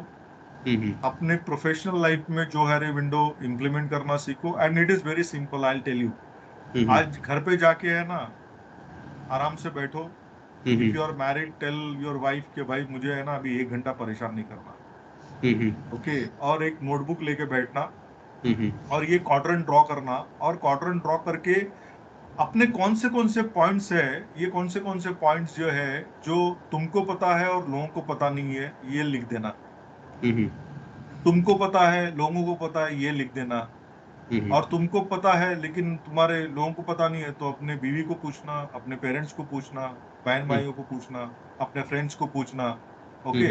अपने प्रोफेशनल लाइफ में जो हैरी विंडो इंप्लीमेंट करना सीखो. And it is very simple, I tell you. आज घर पे जाके है ना, आराम से बैठो. If you are married, tell your wife कि भाई मुझे है ना अभी 1 घंटा परेशान नहीं करना. ओके, और एक नोटबुक लेके बैठना और ये क्वाड्रेंट ड्रॉ करना, और क्वाड्रेंट ड्रॉ करके अपने कौन से पॉइंट्स है, ये कौन से पॉइंट्स जो है जो तुमको पता है और लोगों को पता नहीं है, ये लिख देना. तुमको पता है, लोगों को पता है, ये लिख देना. और तुमको पता है लेकिन तुम्हारे लोगों को पता नहीं है, तो अपने बीवी को पूछना, अपने पेरेंट्स को पूछना, बहन भाइयों को पूछना, अपने फ्रेंड्स को पूछना. Okay,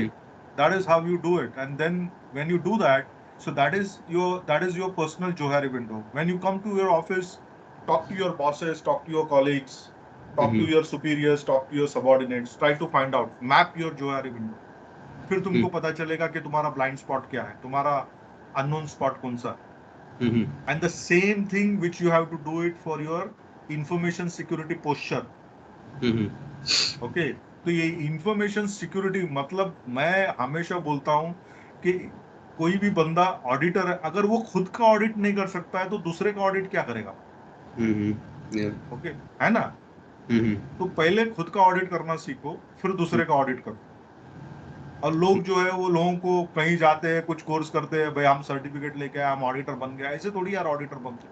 that is how you do it. And then when you do that, so that is your personal Johari window. When you come to your office, talk to your bosses, talk to your colleagues, talk to your superiors, talk to your subordinates, try to find out, map your Johari window. फिर तुमको पता चलेगा कि तुम्हारा blind spot क्या है, तुम्हारा unknown spot कौन सा. And the same thing which you have to do it for your information security posture. Okay, तो ये इंफॉर्मेशन सिक्योरिटी, मतलब मैं हमेशा बोलता हूं कि कोई भी बंदा ऑडिटर है, अगर वो खुद का ऑडिट नहीं कर सकता है तो दूसरे का ऑडिट क्या करेगा. ओके, है ना. तो पहले खुद का ऑडिट करना सीखो, फिर दूसरे का ऑडिट करो. और लोग जो है वो लोगों को कहीं जाते हैं, कुछ कोर्स करते हैं, भाई हम सर्टिफिकेट लेके आए, हम ऑडिटर बन गए. ऐसे थोड़ी यार ऑडिटर बनते.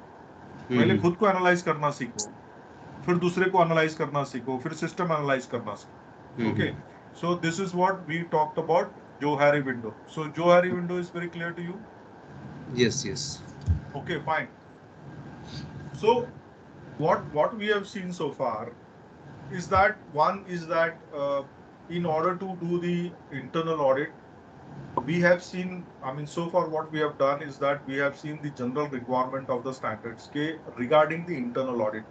पहले खुद को एनालाइज करना सीखो, फिर दूसरे को एनालाइज करना सीखो, फिर सिस्टम एनालाइज करना सीखो. Okay, so this is what we talked about Johari window. So Johari window is very clear to you? Yes. Okay, fine. So what we have seen so far is that in order to do the internal audit, we have seen, I mean, so far what we have done is that we have seen the general requirement of the standards regarding the internal audit.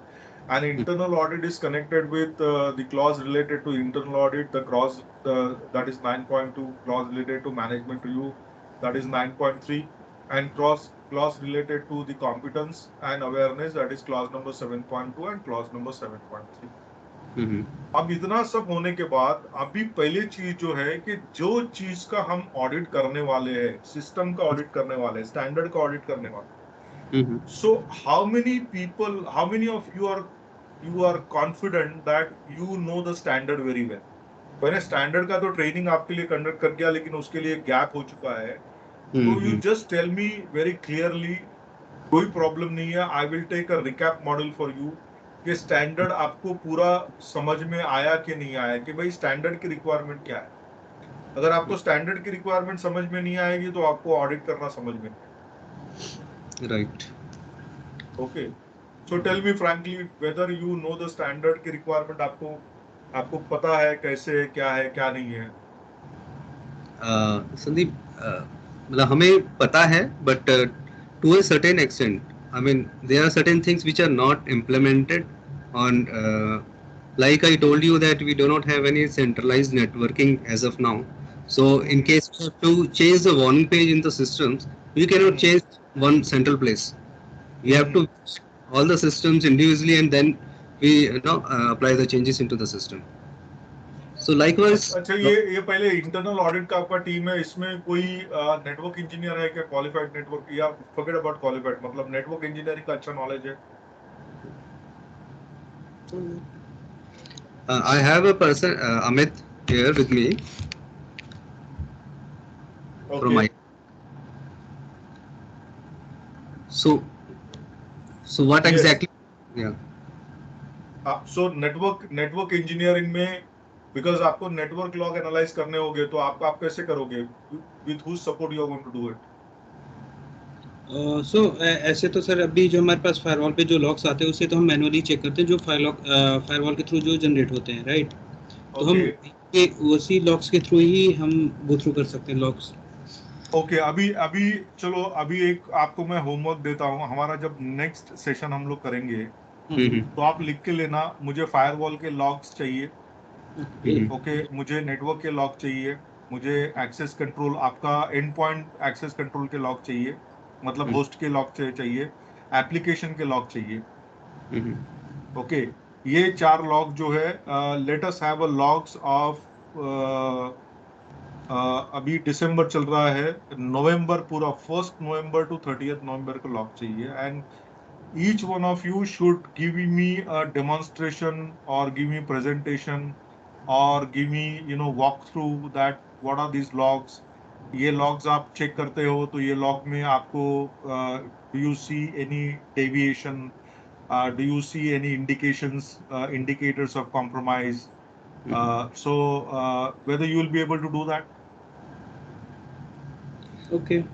And internal audit is connected with the clause related to internal audit, the clause that is 9.2, clause related to management review, that is 9.3, and clause related to the competence and awareness, that is clause number 7.2 and clause number 7.3. अब इतना सब होने के बाद अभी पहली चीज जो है कि जो चीज का हम ऑडिट करने वाले हैं, सिस्टम का ऑडिट करने वाले, स्टैंडर्ड का ऑडिट करने वाले, So how many of you are confident that you know the standard very well? मैंने स्टैंडर्ड का तो ट्रेनिंग आपके लिए कंडक्ट कर गया, लेकिन उसके लिए गैप हो चुका है. तो you just tell me very clearly, कोई प्रॉब्लम नहीं है, I will take a recap model for you कि स्टैंडर्ड आपको पूरा समझ में आया कि नहीं आया, कि भाई स्टैंडर्ड की रिक्वायरमेंट क्या है. अगर आपको स्टैंडर्ड की रिक्वायरमेंट समझ में नहीं आएगी तो आपको ऑडिट करना समझ में नहीं. Right. Okay, so tell me frankly whether you know the standard की रिक्वायरमेंट. आपको पता है कैसे, क्या है क्या नहीं है? संदीप, मतलब हमें पता है, but to a certain extent. I mean, there are certain things which are not implemented on, like I told you that we do not have any centralized networking as of now. So in case we have to change the warning page in the systems, we cannot change one central place. We have to all the systems individually, and then we apply the changes into the system. So likewise. अच्छा, ये पहले internal audit का आपका team है, इसमें कोई network engineer है क्या, क्वालिफाइड नेटवर्क, या फॉरगेट अबाउट क्वालिफाइड, मतलब नेटवर्क इंजीनियरिंग का अच्छा नॉलेज है? I have a person, Amit, here with me. Okay. From my. So what Yes. exactly? Yeah. So network engineering में, बिकॉज आपको नेटवर्क लॉग एनालाइज करने होंगे, तो आप कैसे करोगे? With whose support you are going to do it? So ऐसे तो सर अभी जो हमारे पास फायरवॉल पे जो लॉग्स आते हैं उसे तो हम मैनुअली चेक करते हैं, जो फायरवॉल के थ्रू जो जनरेट होते हैं, राइट? तो हम ये उसी लॉग्स के थ्रू ही हम गो थ्रू कर सकते हैं लॉग्स. ओके, अभी चलो, अभी एक आपको मैं होमवर्क देता हूँ. हमारा जब नेक्स्ट सेशन हम लोग करेंगे, तो आप लिख के लेना, मुझे फायरवॉल के लॉग्स चाहिए. ओके, मुझे नेटवर्क के लॉग चाहिए, मुझे एक्सेस कंट्रोल, आपका एंड पॉइंट एक्सेस कंट्रोल के लॉग चाहिए, मतलब होस्ट के लॉग चाहिए, एप्लीकेशन के लॉग चाहिए. ओके, ये 4 लॉग जो है, let us have a logs of, अभी दिसंबर चल रहा है, नवंबर पूरा 1 नवंबर टू 30 नवंबर का लॉग चाहिए. And each one of you should give me a demonstration or give me presentation or give me walk through that what are these logs. ये logs आप check करते हो, तो ये log में आपको do you see any deviation, do you see any indications, indicators of compromise, so whether you will be able to do that? Okay.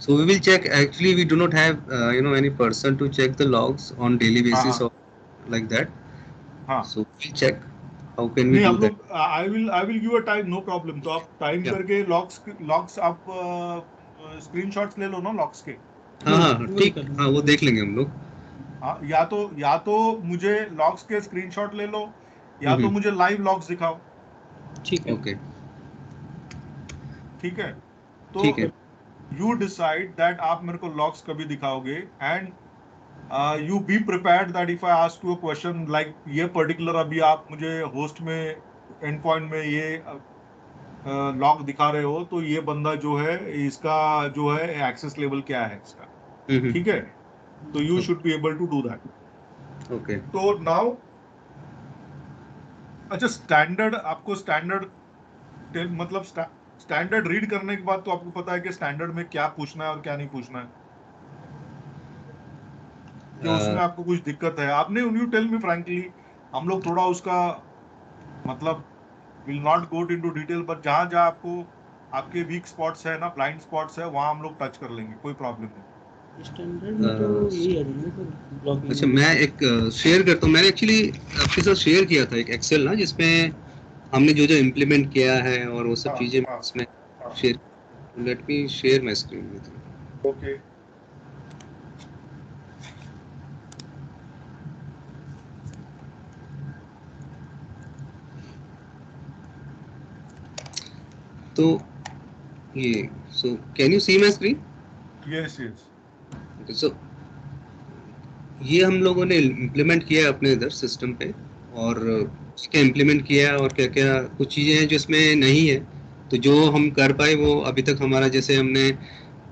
So we will check. Actually, we do not have any person to check the logs on daily basis or like that. So we'll check. How can we do that? I will give a time, no problem. तो आप time करके logs आप screenshots ले लो ना logs के. हाँ, ठीक. हाँ, वो देख लेंगे हम लोग. हाँ, या तो मुझे logs के screenshot ले लो, या तो मुझे live logs दिखाओ. ठीक है. Okay. ठीक है. तो you decide that आप मेरे को logs कभी दिखाओगे, and you be prepared that if I ask you a question like ये particular, अभी आप मुझे host में end point में ये log दिखा रहे हो, तो ये बंदा जो है, इसका जो है access level क्या है इसका, ठीक है? तो you should be able to do that. Okay. तो now, अच्छा, स्टैंडर्ड, आपको स्टैंडर्ड मतलब स्टैंडर्ड रीड करने के बाद तो आपको पता है कि स्टैंडर्ड में क्या पूछना है और क्या नहीं पूछना है, कि उसमें आपको कुछ दिक्कत है. आपने यू टेल मी फ्रैंकली, हम लोग थोड़ा उसका मतलब will not go into detail, but जहां जहां आपको आपके वीक स्पॉट्स है ना, ब्लाइंड स्पॉट्स है, वहां हम लोग टच कर लेंगे, कोई प्रॉब्लम नहीं. स्टैंडर्ड में तो यही है ना ब्लॉगिंग. अच्छा, मैं एक शेयर करता हूँ. मैंने एक्चुअली आपके साथ शेयर किया था एक एक्सेल ना, जिसमें हमने जो इम्प्लीमेंट किया है और वो सब चीजें इसमें share. Let me share my screen with you. Okay. तो ये, so can you see my screen? Yes yes. So ये हम लोगों ने इम्प्लीमेंट किया है अपने इधर सिस्टम पे, और क्या इम्प्लीमेंट किया है और क्या क्या कुछ चीज़ें हैं जो इसमें नहीं है. तो जो हम कर पाए वो अभी तक हमारा, जैसे हमने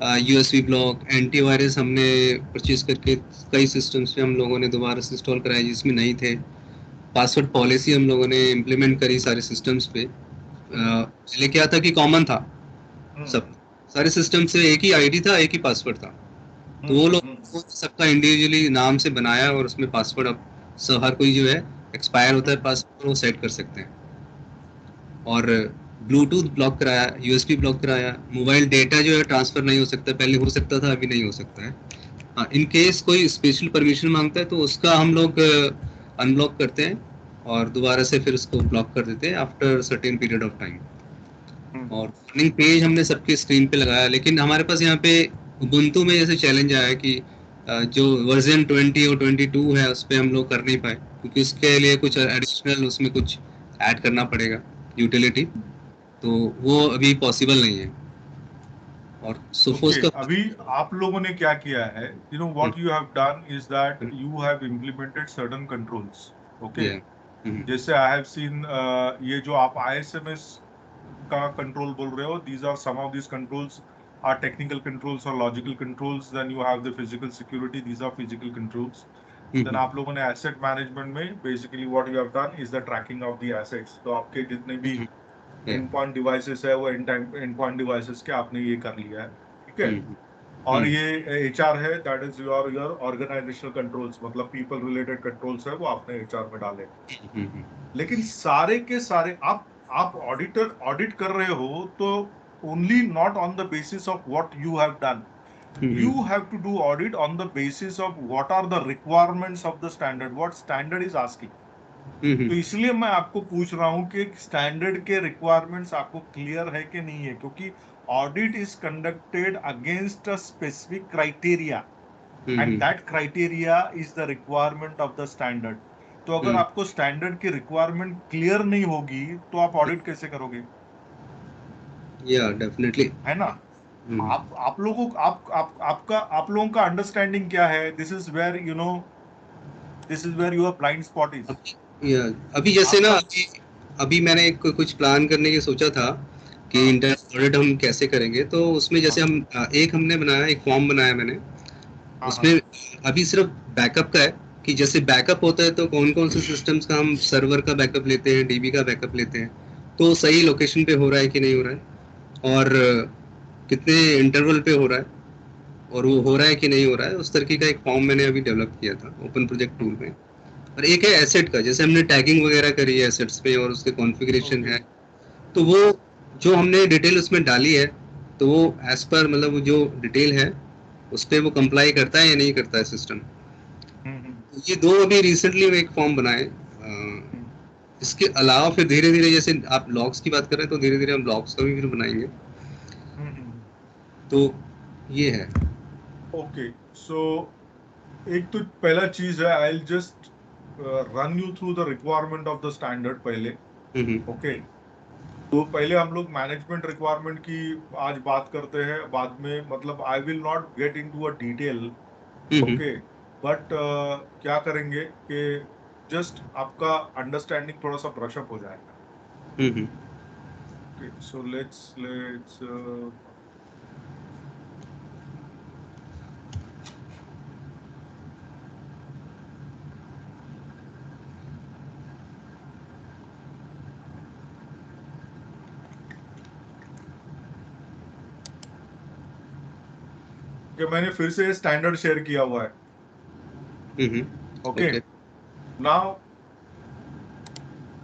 यूएसबी ब्लॉक, एंटीवायरस हमने परचेज करके कई सिस्टम्स पे हम लोगों ने दोबारा से इंस्टॉल कराए जिसमें नहीं थे। पासवर्ड पॉलिसी हम लोगों ने इम्प्लीमेंट करी सारे सिस्टम्स पे। पहले क्या था कि कॉमन था, सब सारे सिस्टम से एक ही आईडी था, एक ही पासवर्ड था। तो वो लोग सबका इंडिविजुअली नाम से बनाया और उसमें पासवर्ड अब हर कोई जो है एक्सपायर होता है पासवर्ड वो सेट कर सकते हैं। और ब्लूटूथ ब्लॉक कराया, यूएसबी ब्लॉक कराया, मोबाइल डेटा जो है ट्रांसफर नहीं हो सकता, पहले हो सकता था, अभी नहीं हो सकता है। हाँ, इन केस कोई स्पेशल परमिशन मांगता है तो उसका हम लोग अनब्लॉक करते हैं और दोबारा से फिर उसको ब्लॉक कर देते हैं after certain period of time. और वार्निंग पेज हमने सबके स्क्रीन पे लगाया, लेकिन हमारे पास यहाँ पे उबुंटू में जैसे चैलेंज आया कि जो वर्जन 20 और 22 है उस पर हम लोग कर नहीं पाए, क्योंकि उसके लिए कुछ एडिशनल उसमें कुछ ऐड करना पड़ेगा यूटिलिटी, तो वो अभी पॉसिबल नहीं है। और सोफोस Okay, का अभी आप लोगों ने क्या किया है, you know what you have done is that you have implemented certain controls. Okay, जैसे I have seen ये जो आप ISMS का कंट्रोल बोल रहे हो, these are some of these controls are technical controls or logical controls. Then you have the physical security, these are physical controls. Then आप लोगों ने asset management में basically what you have done is the tracking of the assets. तो आपके जितने भी endpoint devices है वो endpoint devices के आपने ये कर लिया है, ठीक है। और ये HR है, that is your organizational controls, मतलब पीपल रिलेटेड कंट्रोल्स है वो आपने HR में डाले। लेकिन सारे के सारे आप ऑडिट कर रहे हो तो only not on the basis of what you have done, you have to do audit on the basis of what are the requirements of the standard, what standard is asking. तो इसलिए मैं आपको पूछ रहा हूं कि स्टैंडर्ड के requirements आपको क्लियर है कि नहीं है, क्योंकि audit is conducted against a specific criteria and that criteria is the requirement of the standard. तो अगर आपको स्टैंडर्ड की रिक्वायरमेंट क्लियर नहीं होगी तो आप ऑडिट कैसे करोगे? या डेफिनेटली है ना। आप लोगों आप लोगों का अंडरस्टैंडिंग क्या है? This is where you know, this is where your blind spot is. या अभी जैसे ना अभी मैंने कुछ प्लान करने की सोचा था कि इंटरनेट ऑडिट हम कैसे करेंगे, तो उसमें जैसे हम एक हमने बनाया, एक फॉर्म बनाया मैंने, उसमें अभी सिर्फ बैकअप का है कि जैसे बैकअप होता है तो कौन कौन से सिस्टम्स का हम सर्वर का बैकअप लेते हैं, डीबी का बैकअप लेते हैं, तो सही लोकेशन पे हो रहा है कि नहीं हो रहा है, और कितने इंटरवल पे हो रहा है, और वो हो रहा है कि नहीं हो रहा है, उस तरीके का एक फॉर्म मैंने अभी डेवलप किया था ओपन प्रोजेक्ट टूल में। और एक है एसेट का, जैसे हमने टैगिंग वगैरह करी है एसेट्स पे और उसके कॉन्फ़िगरेशन है, तो वो जो हमने डिटेल उसमें डाली है तो वो एज पर मतलब वो जो डिटेल है उस पर वो कंप्लाई करता है या नहीं करता है सिस्टम। ये दो अभी रिसेंटली एक फॉर्म बनाए। इसके अलावा फिर धीरे धीरे जैसे आप लॉग्स की बात कर रहे हैं तो धीरे धीरे हम लॉग्स का भी फिर बनाएंगे। तो ये है। ओके, सो एक तो पहला चीज है, I will just run you through the requirement of the standard पहले। ओके, तो पहले हम लोग मैनेजमेंट रिक्वायरमेंट की आज बात करते हैं, बाद में मतलब I will not get into a detail. Okay, but क्या करेंगे कि जस्ट आपका अंडरस्टैंडिंग थोड़ा सा ब्रशअप हो जाएगा। ओके, सो लेट्स कि मैंने फिर से स्टैंडर्ड शेयर किया हुआ है। ओके, नाउ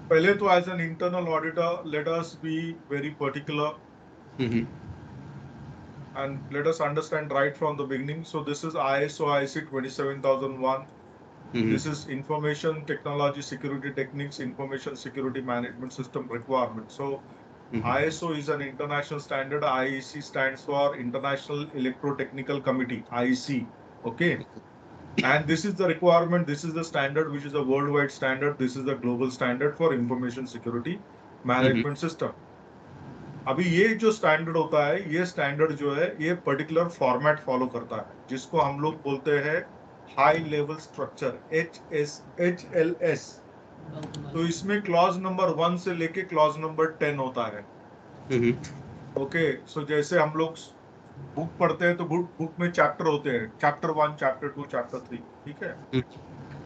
पहले तो as an internal auditor let us be very particular and let us understand right from the beginning. So this is ISO IC 27001. This is Information Technology Security Techniques, Information Security Management System requirement. So ISO is an international standard. IEC stands for International Electrotechnical Committee, IEC. Okay. And this is the requirement. This is the standard, which is a worldwide standard. This is the global standard for information security management system. अभी ये जो standard होता है, ये standard जो है ये particular format follow करता है, जिसको हम लोग बोलते हैं हाई लेवल स्ट्रक्चर, HLS। तो इसमें क्लॉज नंबर 1 से लेके क्लॉज नंबर 10 होता है। ओके, सो जैसे हम लोग बुक पढ़ते हैं तो बुक में चैप्टर होते हैं, चैप्टर 1, चैप्टर 2, चैप्टर 3, ठीक है।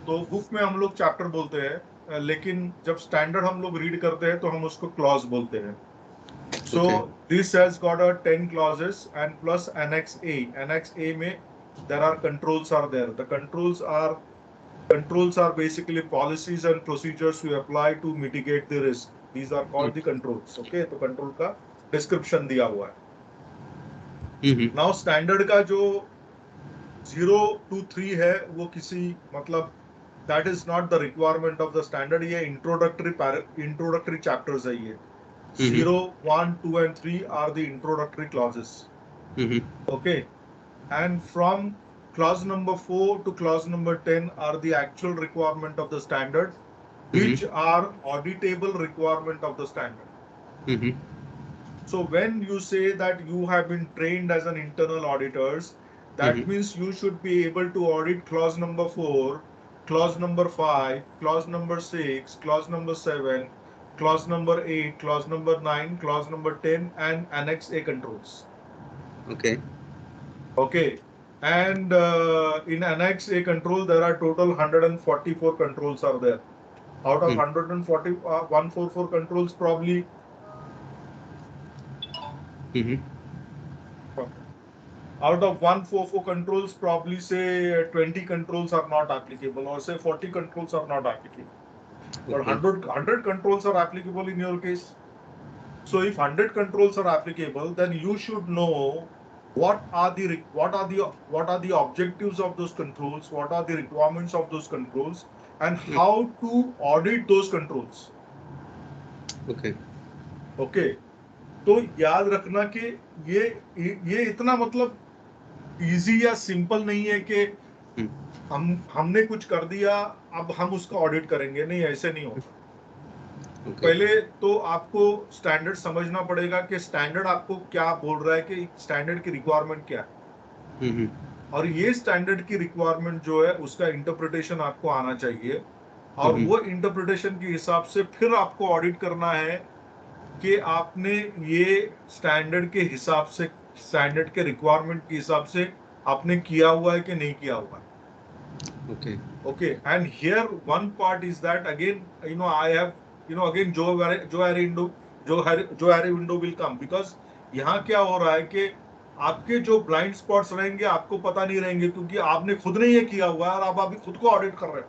तो बुक में हम लोग चैप्टर बोलते हैं, लेकिन जब स्टैंडर्ड हम लोग रीड करते हैं तो हम उसको क्लॉज बोलते हैं। So this has got a 10 clauses and plus annex A. Annex A में there are controls are there. The controls are basically policies and procedures we apply to mitigate the risk. These are called the controls. Okay, तो control का description दिया हुआ है। Now standard का जो 0 to 3 है वो किसी मतलब that is not the requirement of the standard. ये introductory chapters है ये। 0, 1, 2 and 3 are the introductory clauses. Okay, and from clause number 4 to clause number 10 are the actual requirement of the standard, which are auditable requirement of the standard. So when you say that you have been trained as an internal auditors, that means you should be able to audit clause number 4, clause number 5, clause number 6, clause number 7, clause number 8, clause number 9, clause number 10, and Annex A controls. Okay. And in Annex A control, there are total 144 controls are there. Out of 144 controls, probably out of 144 controls, probably say 20 controls are not applicable, or say 40 controls are not applicable. But 100 controls are applicable in your case. So if 100 controls are applicable, then you should know what are the objectives of those controls, what are the requirements of those controls, and how to audit those controls. Okay. तो याद रखना कि ये इतना मतलब easy या simple नहीं है कि हमने कुछ कर दिया अब हम उसका ऑडिट करेंगे, नहीं, ऐसे नहीं होता। पहले तो आपको स्टैंडर्ड समझना पड़ेगा कि स्टैंडर्ड आपको क्या बोल रहा है, कि स्टैंडर्ड की रिक्वायरमेंट क्या है, और ये स्टैंडर्ड की रिक्वायरमेंट जो है उसका इंटरप्रिटेशन आपको आना चाहिए, और वो इंटरप्रिटेशन के हिसाब से फिर आपको ऑडिट करना है कि आपने ये स्टैंडर्ड के हिसाब से, स्टैंडर्ड के रिक्वायरमेंट के हिसाब से आपने किया हुआ है कि नहीं किया हुआ है। Okay, and here one part is that again, I have, again जो array window will come, because यहाँ क्या हो रहा है कि आपके जो ब्लाइंड स्पॉट्स रहेंगे आपको पता नहीं रहेंगे, क्योंकि आपने खुद ने ये किया हुआ है और आप अभी खुद को ऑडिट कर रहे हो।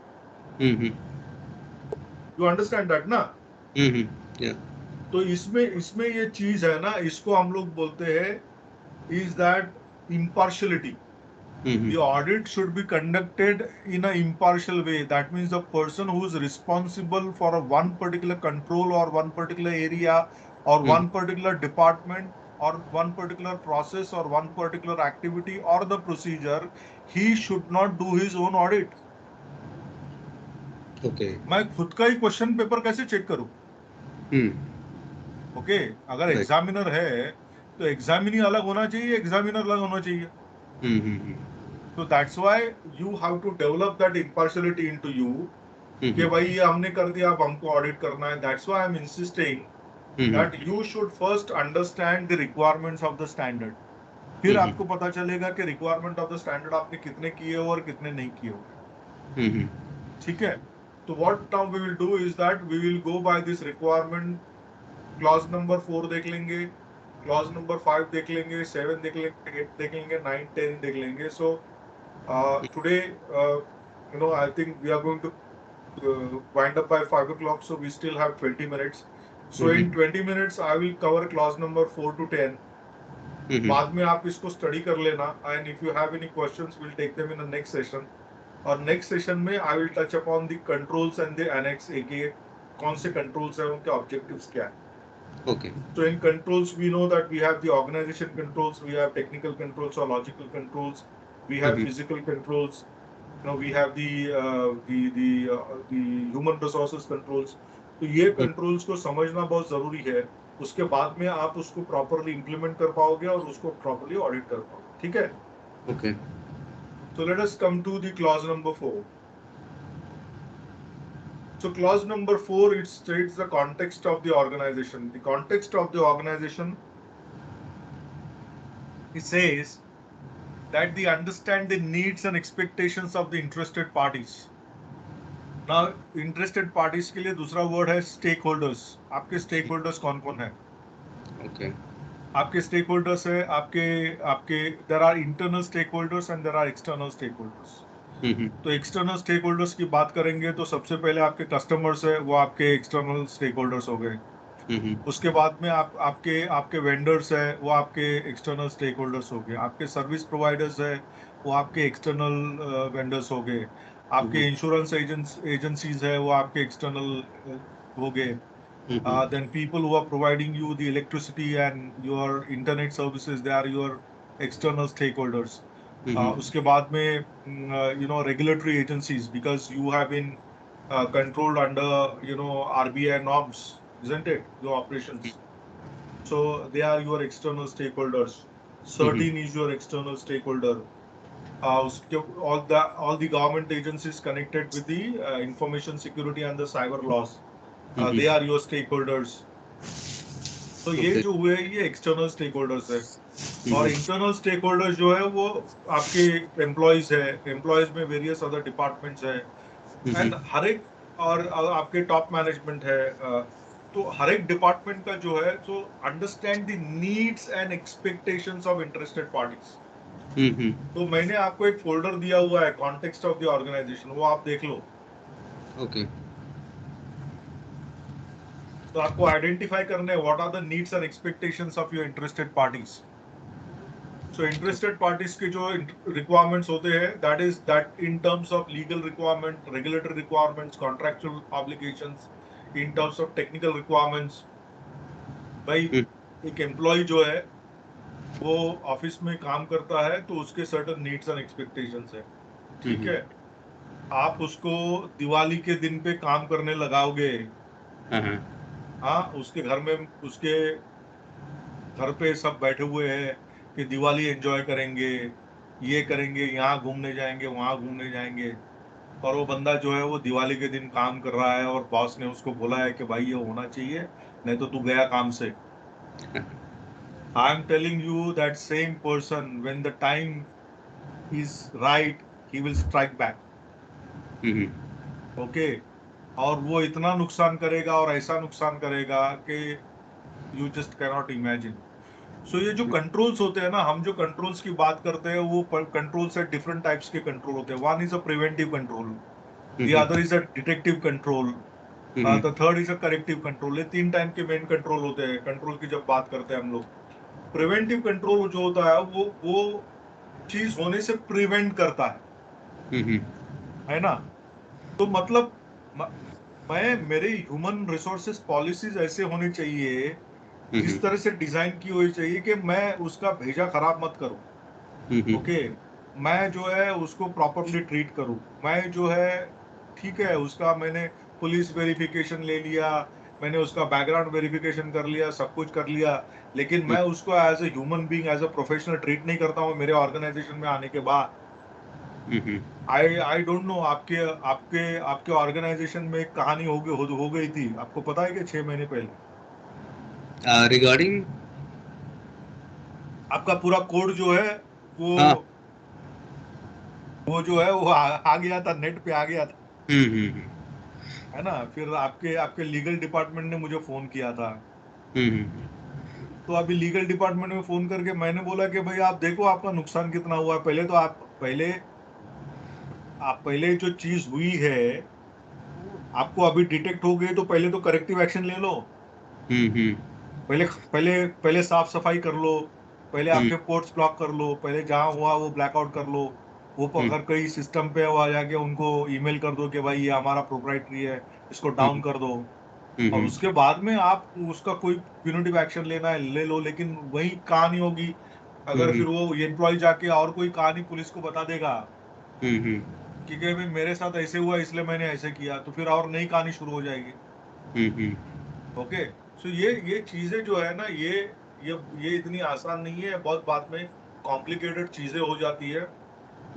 यू अंडरस्टैंड दैट ना? तो इसमें ये चीज है ना, इसको हम लोग बोलते हैं is that impartiality. The audit should be conducted in an impartial way. That means the person who is responsible for one particular control or one particular area or one particular department or one particular process or one particular activity or the procedure, he should not do his own audit. Okay. मैं खुद का ही question paper कैसे check करूं? Okay, अगर examiner है तो examinee अलग होना चाहिए, एग्जामिनर अलग होना चाहिए। So that's why you have to develop that impartiality into you, कि भाई ये हमने कर दिया अब हमको ऑडिट करना है। That's why I'm insisting that you should first understand the requirements of the standard. फिर आपको पता चलेगा कि requirement of the standard आपने कितने किए हो और कितने नहीं किए हो। ठीक है? तो what now we will do is that we will go by this requirement. Clause number 4 देख लेंगे, clause number 5 देख लेंगे, 7 देख लेंगे, 8 देख लेंगे, 9, 10 देख लेंगे। So today, I think we are going to wind up by 5 o'clock, so we still have 20 minutes. So in 20 minutes, I will cover clause number 4 to 10. बाद में आप इसको स्टडी कर लेना, and if you have any questions, we'll take them in the next session. और next session में I will touch upon the controls and the annex A के कौन से controls हैं, उनके objectives क्या हैं। Okay. So in controls, we know that we have the organization controls, we have technical controls or logical controls, we have physical controls, we have the human resources controls. तो ये controls को समझना बहुत जरूरी है, उसके बाद में आप उसको properly implement कर पाओगे और उसको properly audit कर पाओगे। ठीक है? Okay. So let us come to the clause number 4. So clause number 4, it states the context of the organization. The context of the organization it says that they understand the needs and expectations of the interested parties. Now, interested parties के लिए दूसरा word है stakeholders. आपके stakeholders कौन कौन है? Okay. आपके stakeholders है, आपके there are internal stakeholders and there are external stakeholders. तो एक्सटर्नल स्टेक होल्डर्स की बात करेंगे तो सबसे पहले आपके कस्टमर्स है, वो आपके एक्सटर्नल स्टेक होल्डर्स हो गए. उसके बाद में आपके वेंडर्स है, वो आपके एक्सटर्नल स्टेक होल्डर्स हो गए. आपके सर्विस प्रोवाइडर्स है, वो आपके एक्सटर्नल वेंडर्स हो गए. आपके इंश्योरेंस एजेंसीज है, वो आपके एक्सटर्नल हो गए. Then people who are providing you the electricity and your internet services, they are your external stakeholders. उसके बाद में regulatory agencies, because you have been controlled under RBI norms, isn't it, your operations? So they are your external stakeholders. Certain is your external stakeholder. All the government agencies connected with the information security and the cyber laws, they are your stakeholders. तो ये जो हुए ये external stake holders है. और internal stake holders जो है वो आपके एम्प्लॉयज है. एम्प्लॉयज में वेरियस अदर डिपार्टमेंट्स है एंड हर एक और आपके टॉप मैनेजमेंट है. तो हर एक डिपार्टमेंट का जो है तो understand the needs and expectations of interested parties. तो मैंने आपको एक फोल्डर दिया हुआ है, कॉन्टेक्स्ट ऑफ द ऑर्गेनाइजेशन, वो आप देख लो. ओके. तो आपको आइडेंटिफाई करना है what are the needs and expectations of your interested parties. So interested parties के जो रिक्वायरमेंट्स होते हैं, that in terms of legal requirement, regulatory requirements, contractual obligations, in terms of technical requirements. भाई एक एम्प्लॉय जो है वो ऑफिस में काम करता है तो उसके सर्टेन नीड्स एंड एक्सपेक्टेशंस है. ठीक है, आप उसको दिवाली के दिन पे काम करने लगाओगे. हाँ, उसके घर में उसके घर पे सब बैठे हुए हैं कि दिवाली एंजॉय करेंगे, ये करेंगे, यहाँ घूमने जाएंगे, वहां घूमने जाएंगे. और वो बंदा जो है वो दिवाली के दिन काम कर रहा है और बॉस ने उसको बोला है कि भाई ये होना चाहिए, नहीं तो तू गया काम से. I am telling you that same person when the time is right he will strike back. Okay. और वो इतना नुकसान करेगा और ऐसा नुकसान करेगा कि यू जस्ट कैनॉट इमेजिन. सो ये जो कंट्रोल्स होते हैं ना, हम जो कंट्रोल्स की बात करते हैं वो कंट्रोल्स है, डिफरेंट टाइप्स के कंट्रोल होते हैं. One is a preventive control, the other is a detective control, the third is a corrective control. ये 3 टाइप के मेन कंट्रोल होते हैं. कंट्रोल की जब बात करते हैं हम लोग, प्रिवेंटिव कंट्रोल जो होता है वो चीज होने से प्रिवेंट करता है ना. तो मतलब मेरे ह्यूमन रिसोर्सेज पॉलिसीज ऐसे होने चाहिए, इस तरह से डिजाइन की हुई चाहिए कि मैं उसका भेजा खराब मत करूं. ओके. मैं जो है उसको प्रॉपरली ट्रीट करूं. मैं जो है ठीक है, उसका मैंने पुलिस वेरिफिकेशन ले लिया, मैंने उसका बैकग्राउंड वेरिफिकेशन कर लिया, सब कुछ कर लिया, लेकिन मैं उसको as a human being, as a professional treat नहीं करता हूं मेरे ऑर्गेनाइजेशन में आने के बाद. आई डोंट नो, आपके आपके आपके ऑर्गेनाइजेशन में एक कहानी हो गई थी, आपको पता है कि 6 महीने पहले रिगार्डिंग आपका पूरा कोड जो है वो वो जो है वो आ गया था, नेट पे आ गया था. है ना. फिर आपके लीगल डिपार्टमेंट ने मुझे फोन किया था. तो अभी लीगल डिपार्टमेंट में फोन करके मैंने बोला कि भाई आप देखो आपका नुकसान कितना हुआ है. पहले तो आप पहले जो चीज हुई है आपको अभी डिटेक्ट हो गई तो पहले तो करेक्टिव एक्शन ले लो. पहले पहले पहले साफ सफाई कर लो, पहले आपके पोर्ट्स ब्लॉक कर लो, पहले जहां हुआ वो ब्लैकआउट कर लो. वो अगर कई सिस्टम पे वो आ जाके उनको ईमेल कर दो कि भाई ये हमारा प्रोप्राइटरी है, इसको डाउन कर दो. और उसके बाद में आप उसका कोई प्यूनिटिव एक्शन लेना है ले लो. लेकिन वही कहानी होगी अगर फिर वो एम्प्लॉय जाके और कोई कहानी पुलिस को बता देगा कि भाई मेरे साथ ऐसे हुआ इसलिए मैंने ऐसे किया, तो फिर और नई कहानी शुरू हो जाएगी. ओके. सो ये चीजें जो है ना, ये इतनी आसान नहीं है, बहुत बाद में कॉम्प्लिकेटेड चीजें हो जाती है.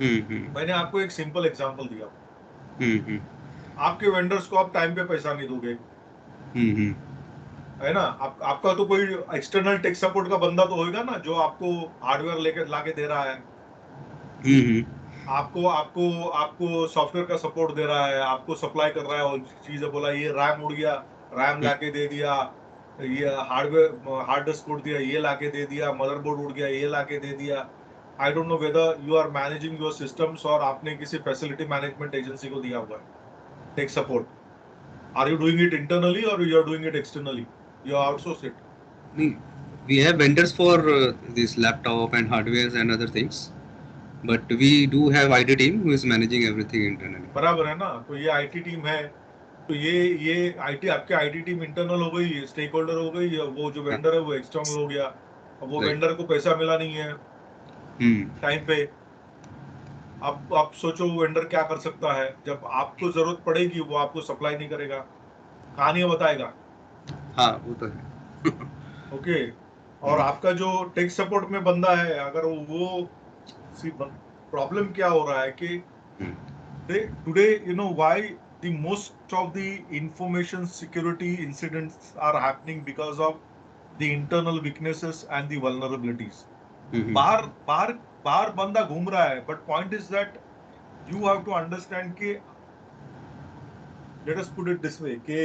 मैंने आपको एक सिंपल एग्जांपल दिया. आपके वेंडर्स को आप टाइम पे पैसा नहीं दोगे, है ना। आपका तो कोई एक्सटर्नल टेक सपोर्ट का बंदा तो होगा ना, जो आपको हार्डवेयर लेके लाके दे रहा है, आपको आपको आपको सॉफ्टवेयर का सपोर्ट दे रहा है, आपको सप्लाई कर रहा है और चीजें, बोला ये रैम उड़ गया, रैम लाके दे दिया, ये हार्डवेयर हार्ड डिस्क उड़ दिया, ये लाके दे दिया, मदरबोर्ड उड़ गया, ये लाके दे दिया। I don't know whether you are managing your systems और आपने किसी फैसिलिटी मैनेजमेंट एजेंसी को दिया हुआ है tech support. Are you doing it internally और you are doing it externally, you outsource it? We have vendors for this laptop and hardwares and other things, but we do have IT team who is managing everything internally. बराबर है ना। तो ये IT team है, तो ये IT, आपके IT team internal हो गई, स्टेक होल्डर हो गई, वो जो हाँ, वेंडर है वो एक्सटर्नल हो गया। अब वो right. वेंडर को पैसा मिला नहीं है टाइम पे। अब आप सोचो वो वेंडर क्या कर सकता है, जब आपको जरूरत पड़ेगी वो आपको सप्लाई नहीं करेगा, कहानियां बताएगा। हाँ, वो तो है। ओके। और आपका जो टेक सपोर्ट में बंदा है, अगर वो प्रॉब्लम क्या हो रहा है कि today, you know why the most of the information security incidents are happening because of the internal weaknesses and the vulnerabilities. बाहर बाहर बाहर बंदा घूम रहा है, but point is that you have to understand कि, let us put it this way कि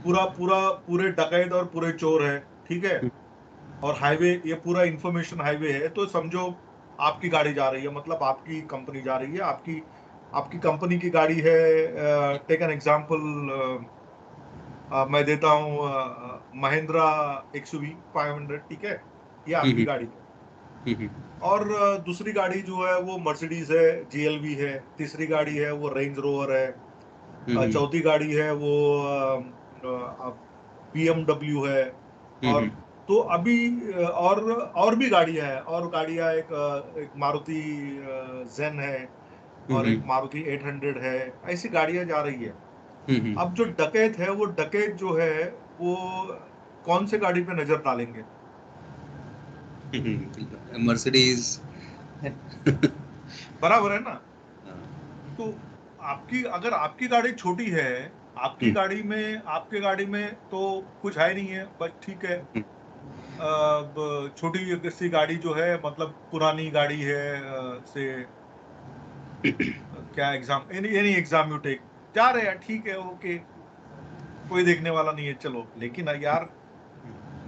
पूरे डकैत और पूरे चोर है, ठीक है, और हाईवे, ये पूरा इंफॉर्मेशन हाईवे है, तो समझो आपकी गाड़ी जा रही है, मतलब आपकी कंपनी जा रही है, आपकी कंपनी की गाड़ी है। टेक एन एग्जांपल, मैं देता हूँ महिंद्रा एक्सयूवी 500, ठीक है, ये आपकी गाड़ी है। और दूसरी गाड़ी जो है वो मर्सिडीज है, जीएलवी है, तीसरी गाड़ी है वो रेंज रोवर है, चौथी गाड़ी है वो बीएमडब्ल्यू है। और तो अभी और भी गाड़ियां हैं, और गाड़ियां एक मारुति जेन है, और एक मारुति 800 है, ऐसी गाड़ियां जा रही है। अब जो डकैत है, वो डकैत जो है वो कौन से गाड़ी पे नजर डालेंगे? Mercedes. बराबर है ना। तो अगर आपकी गाड़ी छोटी है, आपकी गाड़ी में तो कुछ है नहीं है, बस ठीक है। छोटी सी गाड़ी जो है, मतलब पुरानी गाड़ी है, से क्या exam, any exam you take, जा रहे हैं, ठीक है, ओके, कोई देखने वाला नहीं है, चलो। लेकिन यार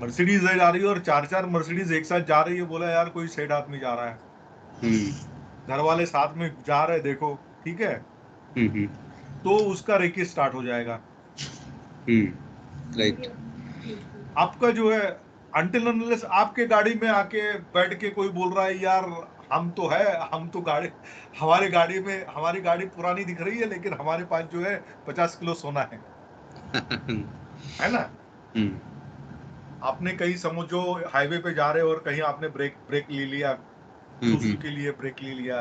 मर्सिडीज है जा रही है, और चार मर्सिडीज एक साथ जा रही है, बोला यार कोई सेठ आदमी जा रहा है, घर वाले साथ में जा रहे हैं, देखो, ठीक है, तो उसका रेकी स्टार्ट हो जाएगा। राइट। आपका जो है, अनटिल अनलेस आपके गाड़ी में आके बैठ के कोई बोल रहा है यार हम तो हमारी गाड़ी पुरानी दिख रही है, लेकिन हमारे पास जो है 50 किलो सोना है ना। आपने कहीं समझो हाईवे पे जा रहे हो और कहीं आपने ब्रेक ले लिया, चूसू के लिए ब्रेक ले लिया,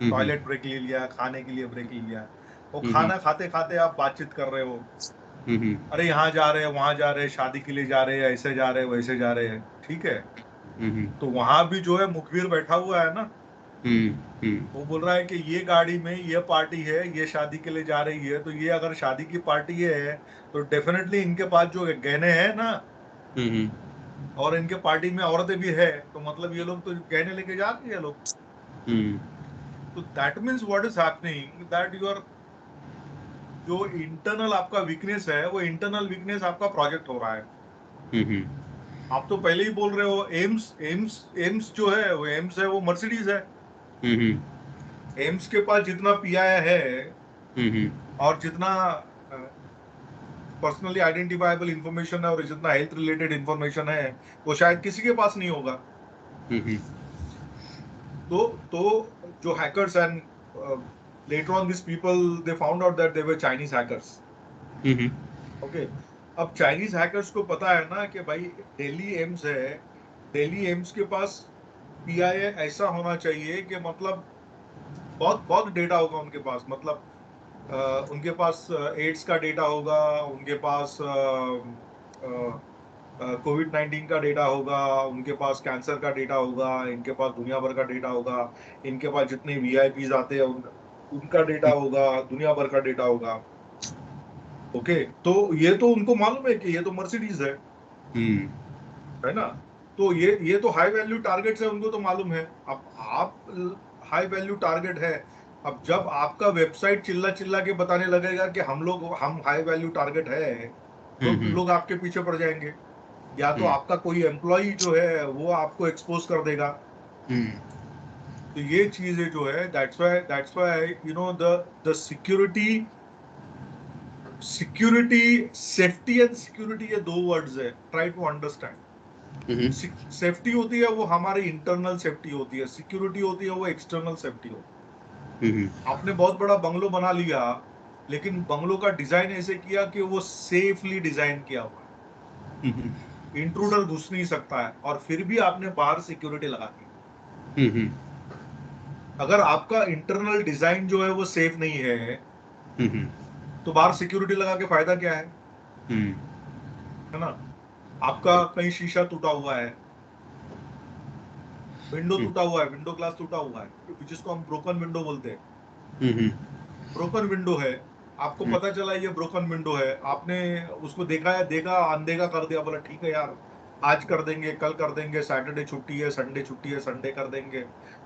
टॉयलेट ब्रेक ले लिया, खाने के लिए ब्रेक ले लिया, वो खाना खाते खाते आप बातचीत कर रहे हो, अरे यहाँ जा रहे हैं, वहां जा रहे हैं, शादी के लिए जा रहे हैं, ऐसे जा रहे हैं, वैसे जा रहे हैं, ठीक है, तो वहां भी जो है मुखबिर बैठा हुआ है ना, वो बोल रहा है कि ये गाड़ी में ये पार्टी है, ये शादी के लिए जा रही है, तो ये अगर शादी की पार्टी है तो डेफिनेटली इनके पास जो गहने हैं ना, और इनके पार्टी में औरतें भी है, तो मतलब ये लोग तो गहने लेके जा रहे हैं लोग। तो that means what is happening, that your जो इंटरनल आपका वीकनेस है, वो इंटरनल वीकनेस आपका प्रोजेक्ट हो रहा है। आप तो पहले ही बोल रहे हो, एम्स जो है वो मर्सिडीज है। एम्स के पास जितना पीआई है और जितना पर्सनली आइडेंटिफाइबल इंफॉर्मेशन है और जितना हेल्थ रिलेटेड इंफॉर्मेशन है, वो शायद किसी के पास नहीं होगा। तो जो hackers and later on these people they found out that they were Chinese hackers. Okay. अब चाइनीज हैकर्स को पता है ना कि भाई दिल्ली एम्स है, दिल्ली एम्स के पास पीआई ऐसा होना चाहिए कि मतलब बहुत बहुत डेटा होगा उनके पास, मतलब उनके पास एड्स का डेटा होगा, उनके पास कोविड-19 का डेटा होगा, उनके पास कैंसर का डेटा होगा, इनके पास दुनिया भर का डेटा होगा, इनके पास जितने वीआईपीज आते हैं उनका डेटा होगा, दुनिया भर का डेटा होगा। ओके, तो ये तो उनको मालूम है कि ये तो मर्सिडीज है ना, तो ये तो हाई वैल्यू टारगेट्स है, उनको तो मालूम है। अब आप हाई वैल्यू टारगेट है, अब जब आपका वेबसाइट चिल्ला चिल्ला के बताने लगेगा कि हम हाई वैल्यू टारगेट है, तो लोग आपके पीछे पड़ जाएंगे, या तो आपका कोई एम्प्लॉय जो है वो आपको एक्सपोज कर देगा। तो ये चीजें जो है, that's why the security safety and security, ये दो वर्ड्स है, ट्राई टू अंडरस्टैंड। सेफ्टी होती है वो हमारी इंटरनल सेफ्टी होती है, सिक्योरिटी होती है वो एक्सटर्नल सेफ्टी होती है। आपने बहुत बड़ा बंगलो बना लिया, लेकिन बंगलो का डिजाइन ऐसे किया कि वो सेफली डिजाइन किया हुआ है, इंट्रूडर घुस नहीं सकता है, और फिर भी आपने बाहर सिक्योरिटी लगा दी। अगर आपका इंटरनल डिजाइन जो है वो सेफ नहीं है, तो बाहर सिक्योरिटी लगा के फायदा क्या है ना। आपका कहीं शीशा टूटा हुआ है, विंडो टूटा हुआ है, विंडो ग्लास टूटा हुआ है, जिसको हम ब्रोकन विंडो बोलते हैं, ब्रोकन विंडो है, आपको पता चला ये ब्रोकन विंडो है, आपने उसको देखा है, देखा अनदेखा कर दिया, बोला ठीक है यार, आज कर देंगे, कल कर देंगे, सैटरडे छुट्टी है, संडे छुट्टी है, संडे कर देंगे,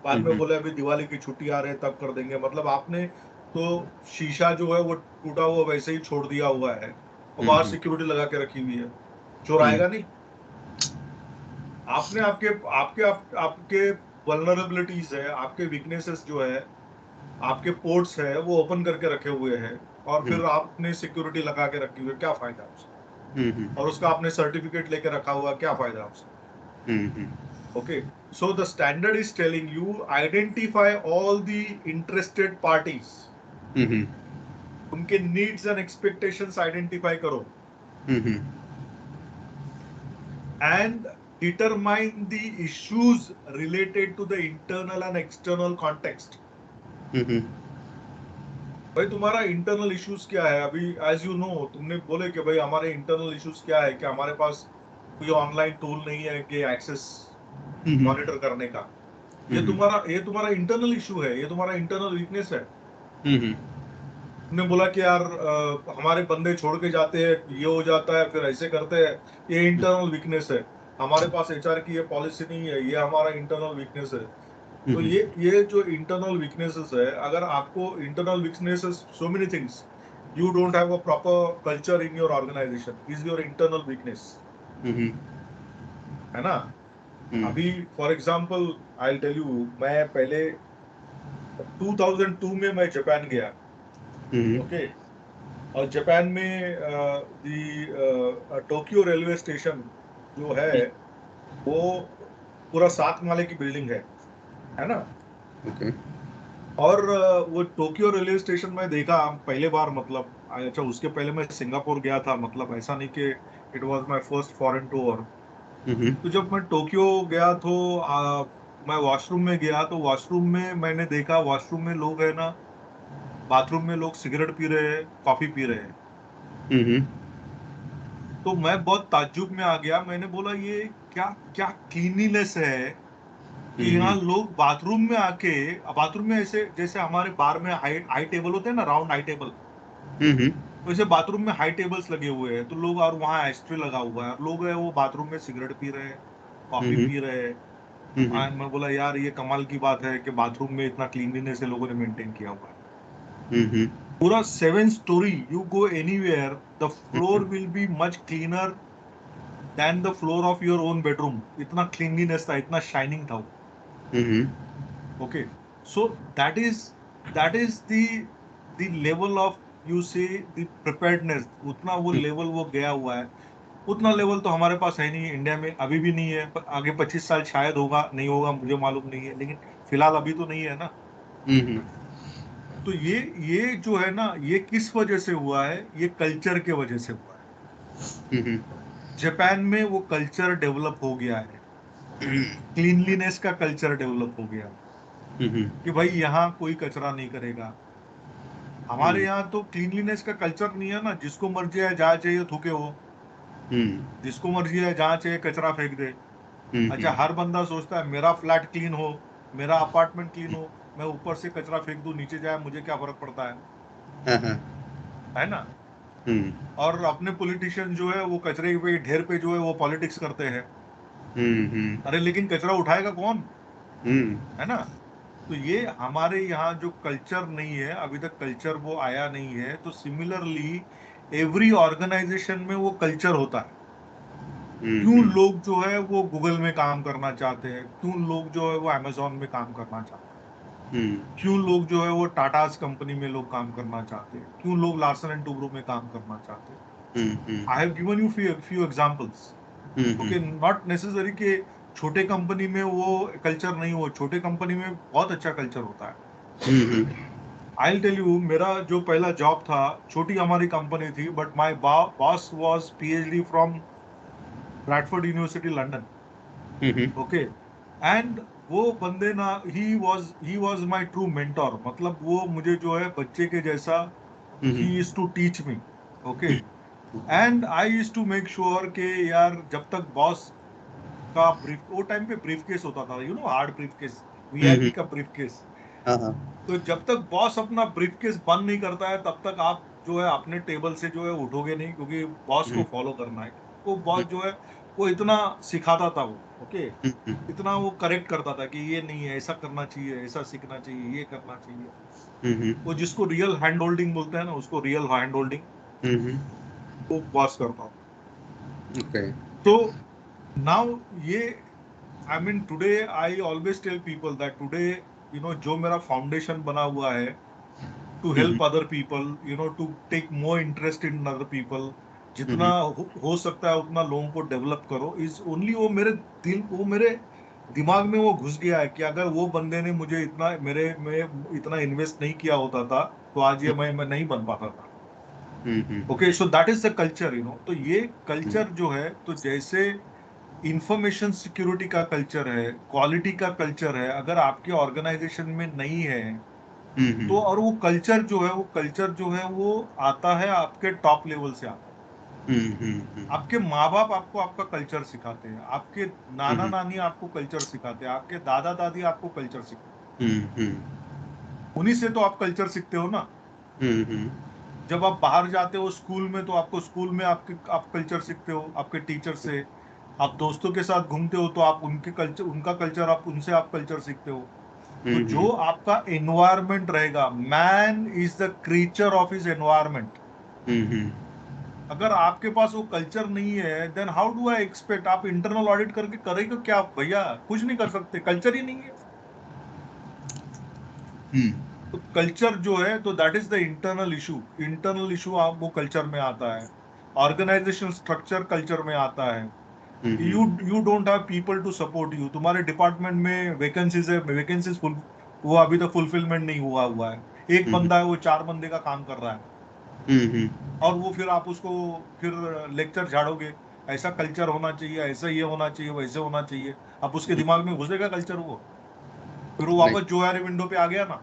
बाद में बोले अभी दिवाली की छुट्टी आ रहे हैं तब कर देंगे। मतलब आपने तो शीशा जो है वो टूटा हुआ वैसे ही छोड़ दिया हुआ है, और बाहर सिक्योरिटी लगा के रखी हुई है, चोर आएगा नहीं। आपने आपके आपके आपके वल्नरेबिलिटीज है, आपके वीकनेसेस जो है, आपके पोर्ट्स है वो ओपन करके रखे हुए हैं, और फिर आपने सिक्योरिटी लगा के रखी हुई है, क्या फायदा उसका, और उसका आपने सर्टिफिकेट लेके रखा हुआ, क्या फायदा उसका। Okay, so the standard is telling you identify all the interested parties, उनके नीड्स एंड एक्सपेक्टेशंस आइडेंटिफाई करो, and determine the issues related to the internal and external context. भाई तुम्हारा इंटरनल इश्यूज क्या है अभी, एज यू नो, तुमने बोले कि भाई हमारे इंटरनल इश्यूज क्या है, कि हमारे पास कोई ऑनलाइन टूल नहीं है कि एक्सेस मॉनिटर करने का। ये तुम्हारा इंटरनल इशू है, ये तुम्हारा इंटरनल वीकनेस है। तुमने बोला कि यार हमारे बंदे छोड़ के जाते हैं, ये हो जाता है, फिर ऐसे करते हैं, ये इंटरनल वीकनेस है। हमारे पास एचआर की ये पॉलिसी नहीं है, ये हमारा इंटरनल वीकनेस है। तो ये जो इंटरनल वीकनेसेस है, अगर आपको internal weaknesses, so many things, you don't have a proper culture in your organisation, is your internal weakness, है ना। अभी for example I will tell you, मैं पहले 2002 में मैं जापान गया। ओके, और जापान में टोक्यो रेलवे स्टेशन जो है वो पूरा 7 माले की बिल्डिंग है ना। और वो टोक्यो रेलवे स्टेशन में देखा पहले बार, मतलब अच्छा उसके पहले मैं सिंगापुर गया था, मतलब ऐसा नहीं कि it was my first foreign tour. तो जब मैं टोक्यो गया तो मैं वॉशरूम में गया, तो वॉशरूम में मैंने देखा, वॉशरूम में लोग है ना, बाथरूम में लोग सिगरेट पी रहे हैं, कॉफी पी रहे हैं। तो मैं बहुत ताज्जुब में आ गया, मैंने बोला ये क्या क्या क्लीनिनेस है कि यहाँ लोग बाथरूम में आके, बाथरूम में ऐसे जैसे हमारे बार में हाई हाई टेबल होते हैं ना, राउंड हाई टेबल, वैसे बाथरूम में हाई टेबल्स लगे हुए हैं, तो लोग, और वहाँ एस्ट्रे लगा हुआ है, और लोग है वो बाथरूम में सिगरेट पी रहे हैं, कॉफी पी रहे हैं। And मैं बोला यार ये कमाल की बात है कि बाथरूम में इतना क्लीनलीनेस है लोगों ने मेंटेन किया हुआ है। पूरा 7 story, you go anywhere, the floor will be much cleaner then the floor of your own bedroom, इतना क्लीनलीनेस था, इतना शाइनिंग था वो। Okay, so that is the level of, you से द प्रिपेयर्डनेस, उतना वो लेवल वो गया हुआ है। उतना लेवल तो हमारे पास है नहीं, इंडिया में अभी भी नहीं है, पर आगे 25 साल शायद होगा, नहीं होगा मुझे मालूम नहीं है, लेकिन फिलहाल अभी तो नहीं है ना। तो ये जो है ना, ये किस वजह से हुआ है, ये कल्चर के वजह से हुआ है। जापान में वो कल्चर डेवलप हो गया है, क्लीनलीनेस का कल्चर डेवलप हो गया कि भाई यहाँ कोई कचरा नहीं करेगा। हमारे यहाँ तो क्लीनलीनेस का कल्चर नहीं है ना, जिसको मर्जी है जहाँ चाहिए थूके हो, जिसको मर्जी है जहाँ चाहिए कचरा फेंक दे। अच्छा, हर बंदा सोचता है मेरा फ्लैट क्लीन हो, मेरा अपार्टमेंट क्लीन हो, मैं ऊपर से कचरा फेंक दूं, नीचे जाए मुझे क्या फर्क पड़ता है ना। और अपने पॉलिटिशियन जो है वो कचरे पे ढेर पे जो है वो पॉलिटिक्स करते हैं। अरे लेकिन कचरा उठाएगा कौन, है ना? तो ये हमारे यहाँ जो कल्चर नहीं है, अभी तक कल्चर वो आया नहीं है। तो सिमिलरली एवरी ऑर्गेनाइजेशन में वो कल्चर होता है। क्यों लोग जो है वो गूगल में काम करना चाहते हैं, क्यों लोग जो है वो अमेजोन में काम करना चाहते हैं, क्यों लोग जो है वो टाटास कंपनी में लोग काम करना चाहते हैं, क्यों लोग लार्सन एंड टूब्रो में काम करना चाहते हैं। I have given you few examples. Okay, not necessary कि छोटे कंपनी में वो कल्चर नहीं हो, छोटे कंपनी में बहुत अच्छा कल्चर होता है। आई टेल यू, मेरा जो पहला जॉब था, छोटी हमारी कंपनी थी, but my boss was PhD from Bradford University London. Okay, and वो बंदे ना, he was my true mentor. मतलब वो मुझे जो है बच्चे के जैसा, he used to teach me. Okay, and I used to make sure कि यार जब तक बॉस का ब्रीफ, वो टाइम पे ब्रीफ केस होता था, you know, hard brief case, VIP का ब्रीफ केस। तो जब तक बॉस अपना ब्रीफ केस बंद नहीं करता है तब तक आप जो है अपने टेबल से जो है उठोगे नहीं, क्योंकि बॉस को फॉलो करना है। वो बॉस जो है वो इतना सिखाता था वो, ओके, इतना वो करेक्ट करता था कि ये नहीं है, ऐसा करना चाहिए, ऐसा सीखना चाहिए, ये करना चाहिए। वो जिसको रियल हैंड होल्डिंग बोलते हैं ना, उसको रियल हैंड होल्डिंग वो बॉस करता था। तो नाउ ये, I mean today I always tell people that today, you know, जो मेरा फाउंडेशन बना हुआ है to help other people, you know, to take more interest in other people, जितना हो सकता है उतना लोगों को डेवलप करो, इज ओनली, वो मेरे दिमाग में वो घुस गया है कि अगर वो बंदे ने मुझे इतना मेरे में इतना इन्वेस्ट नहीं किया होता था तो आज ये मैं नहीं बन पाता था। Okay, so that is the culture, you know. तो ये कल्चर जो है, तो जैसे इंफॉर्मेशन सिक्योरिटी का कल्चर है, क्वालिटी का कल्चर है, अगर आपके ऑर्गेनाइजेशन में नहीं है तो, और वो कल्चर जो है, वो आता है आपके टॉप लेवल से आता है। आपके माँ बाप आपको आपका कल्चर सिखाते हैं, आपके नाना नानी आपको कल्चर सिखाते हैं, आपके दादा दादी आपको कल्चर सिखाते हैं। उन्हीं से तो आप कल्चर सीखते हो ना। जब आप बाहर जाते हो स्कूल में, तो आपको स्कूल में आप कल्चर सीखते हो आपके टीचर से। आप दोस्तों के साथ घूमते हो तो आप उनका कल्चर, आप उनसे आप कल्चर सीखते हो। तो जो आपका एनवायरमेंट रहेगा, man is the creature of his environment. अगर आपके पास वो कल्चर नहीं है, then how do I expect, आप इंटरनल ऑडिट करके करेगा क्या भैया? कुछ नहीं कर सकते, कल्चर ही नहीं है। तो कल्चर जो है, तो that is the internal issue आप वो कल्चर में आता है। ऑर्गेनाइजेशन स्ट्रक्चर कल्चर में आता है। You don't have people to support you. तुम्हारे डिपार्टमेंट में वैकेंसीज है, वैकेंसीज फुल, वो अभी तक फुलफिलमेंट नहीं हुआ है। एक बंदा है, वो 4 बंदे का काम कर रहा है, और वो फिर आप उसको फिर लेक्चर झाड़ोगे, ऐसा कल्चर होना चाहिए, ऐसा ये होना चाहिए, वैसे होना चाहिए। अब उसके दिमाग में घुसेगा कल्चर, वो फिर वो वापस जो है विंडो पे आ गया ना।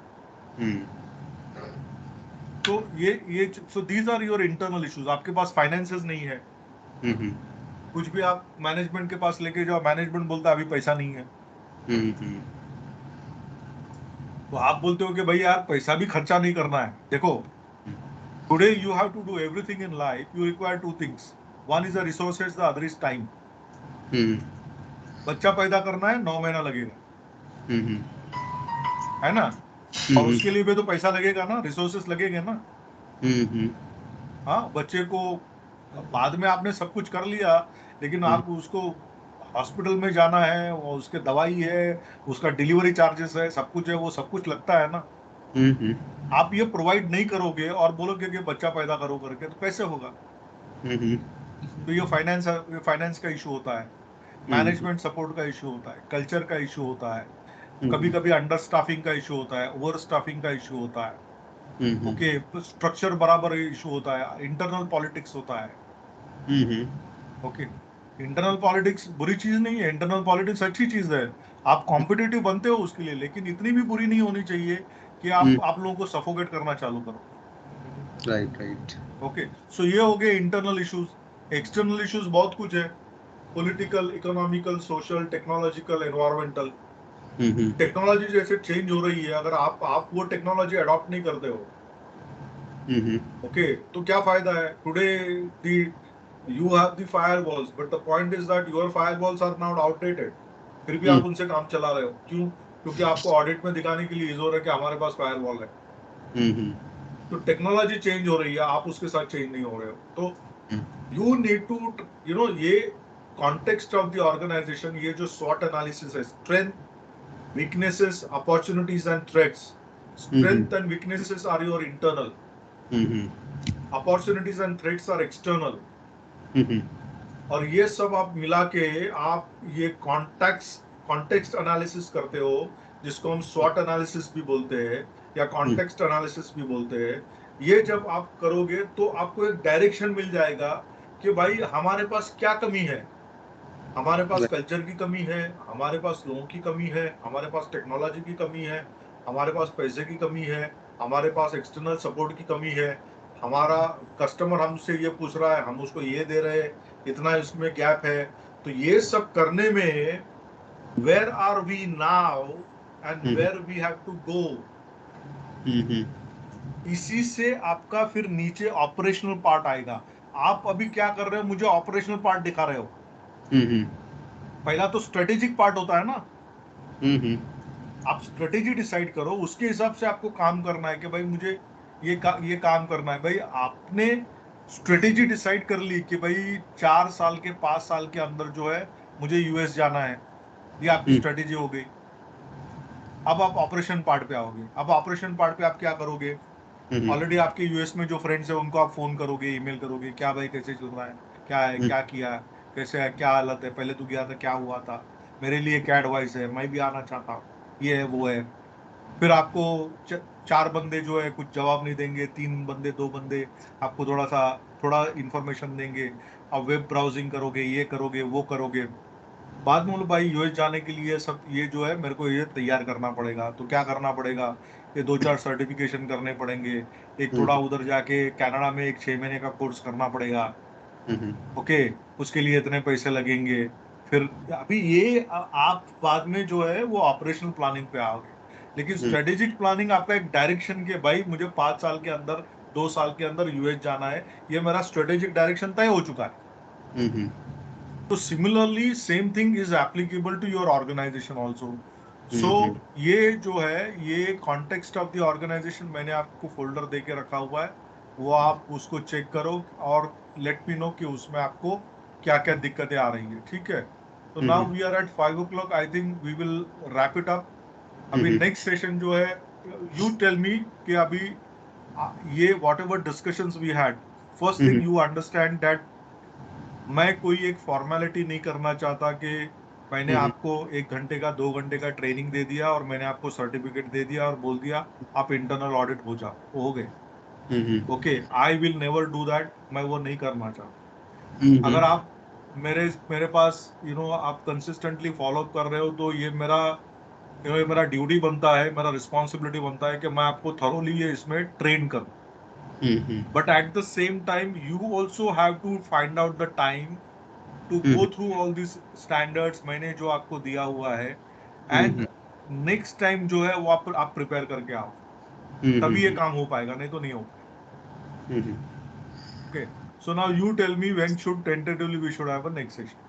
तो ये so these are your internal issues. आपके पास फाइनेंसेस नहीं है, कुछ भी आप मैनेजमेंट के पास लेके जाओ, मैनेजमेंट बोलता है अभी पैसा नहीं है। तो आप बोलते हो कि भाई यार पैसा भी खर्चा नहीं करना है। देखो, today you have to do everything in life, you require 2 things, one is the resources, the other is time. बच्चा पैदा करना है, 9 महीना लगेगा, है ना? और उसके लिए भी तो पैसा लगेगा ना, रिसोर्सेस लगेंगे ना। हाँ, बच्चे को बाद में आपने सब कुछ कर लिया, लेकिन आप उसको हॉस्पिटल में जाना है, वो उसके दवाई है, उसका डिलीवरी चार्जेस है, सब कुछ है, वो सब कुछ लगता है ना। आप ये प्रोवाइड नहीं करोगे और बोलोगे कि बच्चा पैदा करो करके, तो कैसे होगा? तो ये फाइनेंस का इशू होता है, मैनेजमेंट सपोर्ट का इशू होता है, कल्चर का इशू होता है, कभी कभी अंडर स्टाफिंग का इशू होता है, ओवर स्टाफिंग का इशू होता है। ओके, स्ट्रक्चर बराबर इशू होता है, इंटरनल पॉलिटिक्स होता है। ओके, इंटरनल पॉलिटिक्स बुरी चीज नहीं है, इंटरनल पॉलिटिक्स अच्छी चीज है। आप कॉम्पिटिटिव बनते हो उसके लिए, लेकिन इतनी भी बुरी नहीं होनी चाहिए कि आप लोगों को सफोकेट करना चालू करो। राइट। ओके, सो ये हो गए इंटरनल इश्यूज। एक्सटर्नल इश्यूज बहुत कुछ है, political, economical, social, technological, environmental. Technology जैसे चेंज हो रही है, अगर आप वो टेक्नोलॉजी अडॉप्ट नहीं करते हो, Okay, तो क्या फायदा है? Today you have the firewalls, but the point is that your firewalls are now outdated. फिर भी आप उनसे काम चला रहे हो, क्यों? क्योंकि आपको ऑडिट में दिखाने के लिए जोर है कि हमारे पास फायरवॉल है। तो टेक्नोलॉजी चेंज हो रही है, आप उसके साथ चेंज नहीं हो रहे हो। तो यू नीड टू ये कॉन्टेक्स्ट ऑफ द ऑर्गेनाइजेशन, ये जो SWOT एनालिसिस है, strength, weaknesses, opportunities and threats. Strength and weaknesses are your internal. Opportunities and threats are external. और ये सब आप मिला के आप ये कॉन्टेक्स्ट एनालिसिस करते हो, जिसको हम SWOT एनालिसिस भी बोलते हैं या कॉन्टेक्स्ट एनालिसिस भी बोलते हैं। ये जब आप करोगे तो आपको एक डायरेक्शन मिल जाएगा कि भाई हमारे पास क्या कमी है। हमारे पास कल्चर की कमी है, हमारे पास लोगों की कमी है, हमारे पास टेक्नोलॉजी की कमी है, हमारे पास पैसे की कमी है, हमारे पास एक्सटर्नल सपोर्ट की कमी है, हमारा कस्टमर हमसे ये पूछ रहा है, हम उसको ये दे रहे हैं, इतना इसमें गैप है। तो ये सब करने में where are we now and where we have to go, इसी से आपका फिर नीचे ऑपरेशनल पार्ट आएगा। आप अभी क्या कर रहे हो, मुझे ऑपरेशनल पार्ट दिखा रहे हो। पहला तो स्ट्रेटेजिक पार्ट होता है ना, आप स्ट्रेटेजी डिसाइड करो, उसके हिसाब से आपको काम करना है कि भाई मुझे ये काम करना है। भाई आपने स्ट्रेटेजी डिसाइड कर ली कि भाई 4 साल के 5 साल के अंदर जो है मुझे US जाना है, ये आपकी स्ट्रेटेजी हो गई। अब आप ऑपरेशन पार्ट पे आओगे। अब ऑपरेशन पार्ट पे आप क्या करोगे? ऑलरेडी आपके US में जो फ्रेंड्स है उनको आप फोन करोगे, ईमेल करोगे, क्या भाई कैसे चल रहा है, क्या है, क्या किया, कैसे है, क्या हालत है, पहले तू गया था क्या हुआ था, मेरे लिए क्या एडवाइस है, मैं भी आना चाहता हूँ, ये है वो है। फिर आपको 4 बंदे जो है कुछ जवाब नहीं देंगे, 3 बंदे 2 बंदे आपको थोड़ा इंफॉर्मेशन देंगे। अब वेब ब्राउजिंग करोगे, ये करोगे, वो करोगे। बाद में बोलो भाई US जाने के लिए सब ये जो है मेरे को ये तैयार करना पड़ेगा। तो क्या करना पड़ेगा? ये 2-4 सर्टिफिकेशन करने पड़ेंगे, एक थोड़ा उधर जाके कनाडा में एक 6 महीने का कोर्स करना पड़ेगा। ओके, उसके लिए इतने पैसे लगेंगे। फिर अभी ये आप बाद में जो है वो ऑपरेशनल प्लानिंग पे आओगे। लेकिन स्ट्रेटेजिक प्लानिंग आपका एक डायरेक्शन के भाई मुझे 5 साल के अंदर 2 साल के अंदर US जाना है, ये मेरा स्ट्रेटेजिक डायरेक्शन तय हो चुका है। तो similarly same thing is applicable to your organisation also. So ये जो है ये कॉन्टेक्स्ट ऑफ द ऑर्गेनाइजेशन मैंने आपको फोल्डर दे के रखा हुआ है, वो आप उसको चेक करो और लेट मी नो कि उसमें आपको क्या क्या दिक्कतें आ रही है। ठीक है, तो now we are at 5 o'clock, I think we will wrap it up. अभी नेक्स्ट सेशन जो है, यू टेल मी कि अभी ये whatever discussions we had, first thing you understand that मैं कोई एक फॉर्मेलिटी नहीं करना चाहता कि मैंने आपको 1 घंटे का 2 घंटे का ट्रेनिंग दे दिया और मैंने आपको सर्टिफिकेट दे दिया और बोल दिया आप इंटरनल ऑडिट हो जाओ, हो गए। Okay, I will never do that, मैं वो नहीं करना चाहता। अगर आप मेरे पास आप कंसिस्टेंटली फॉलो कर रहे हो तो ये मेरा ड्यूटी बनता है, मेरा रिस्पॉन्सिबिलिटी बनता है कि मैं आपको थरोली ये इसमें ट्रेन करूं। But at the same time, you also have to find out the time to go through all these standards मैंने जो आपको दिया हुआ है, and next time जो है वो आप प्रिपेयर करके आओ, तभी ये काम हो पाएगा, नहीं तो नहीं हो पाएगा। Okay, so now you tell me when should tentatively we should have a next session.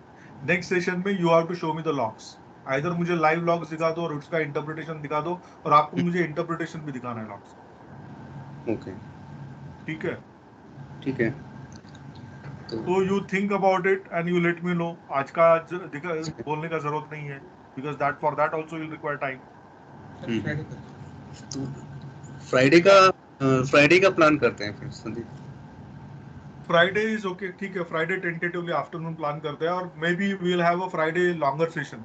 Next session में you have to show me the logs. Either मुझे लाइव लॉग्स दिखा दो और उसका इंटरप्रिटेशन दिखा दो, और आपको मुझे इंटरप्रिटेशन भी दिखाना है लॉग्स। ओके, ठीक है, ठीक है। तो you think about it and you let me know. आज का बोलने का जरूरत नहीं है, because that for that also will require time. Friday का प्लान करते हैं फिर संदीप। फ्राइडे इज ओके, ठीक है, फ्राइडे टेंटेटिवली आफ्टरनून प्लान करते हैं, और maybe we will have a Friday longer session.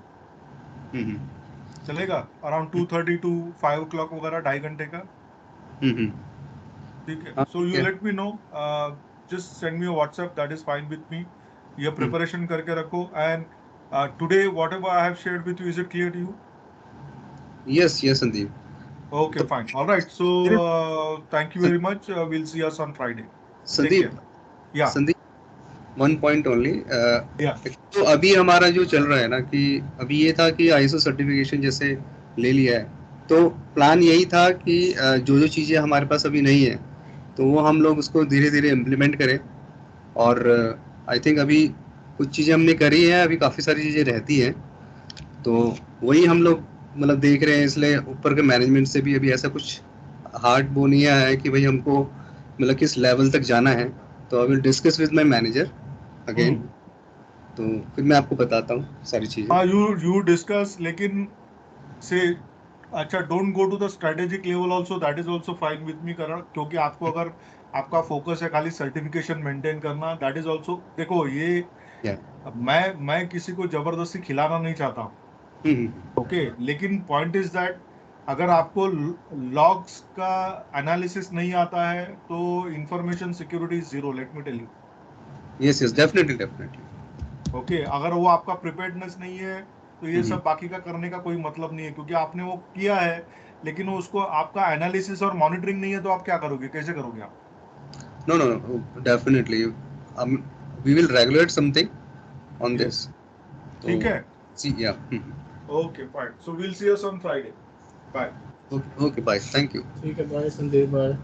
चलेगा अराउंड 2:30 to 5 o'clock वगैरह, 2.5 घंटे का। ठीक है, so you let me know, just send me a WhatsApp, that is fine with me. ये प्रिपरेशन करके रखो, and today whatever I have shared with you, is it clear to you? Yes, Sandeep. Okay, fine, all right, so thank you very much, we'll see us on Friday. Sandeep, yeah, Sandeep, one point only. Yeah. तो अभी हमारा जो चल रहा है ना, कि अभी ये था कि ISO सर्टिफिकेशन जैसे ले लिया है, तो प्लान यही था कि जो चीज़ें हमारे पास अभी नहीं है तो वो हम लोग उसको धीरे धीरे इम्प्लीमेंट करें। और आई थिंक अभी कुछ चीज़ें हमने करी हैं, अभी काफ़ी सारी चीज़ें रहती हैं, तो वही हम लोग मतलब देख रहे हैं। इसलिए ऊपर के मैनेजमेंट से भी अभी ऐसा कुछ हार्ड वो नहीं आया है कि भाई हमको मतलब किस लेवल तक जाना है। तो I will discuss with my manager again, तो फिर मैं आपको बताता हूँ सारी चीज़ें। हाँ, यू डिस्कस, लेकिन से अच्छा, don't go to the strategic level also, that is also fine with me Karan, क्योंकि आपको अगर आपका फोकस है खाली सर्टिफिकेशन मेंटेन करना, दैट इज ऑल्सो, देखो ये या मैं किसी को जबरदस्ती खिलाना नहीं चाहता हूँ, ओके, लेकिन पॉइंट इज दैट अगर आपको लॉग्स का एनालिसिस नहीं आता है तो information security is zero, let me tell you. Yes yes, definitely definitely. Okay, अगर वो आपका प्रिपेयर्डनेस नहीं है तो ये सब बाकी का करने का कोई मतलब नहीं है, क्योंकि आपने वो किया है लेकिन वो उसको आपका एनालिसिस और मॉनिटरिंग नहीं है, तो आप क्या करोगे, कैसे करोगे आप? No no no, definitely we will regulate something on yes, this. तो ठीक है, see ya okay fine, so will see yes on Friday, bye. Okay bye, thank you. ठीक है, बाय संदीप, बाय।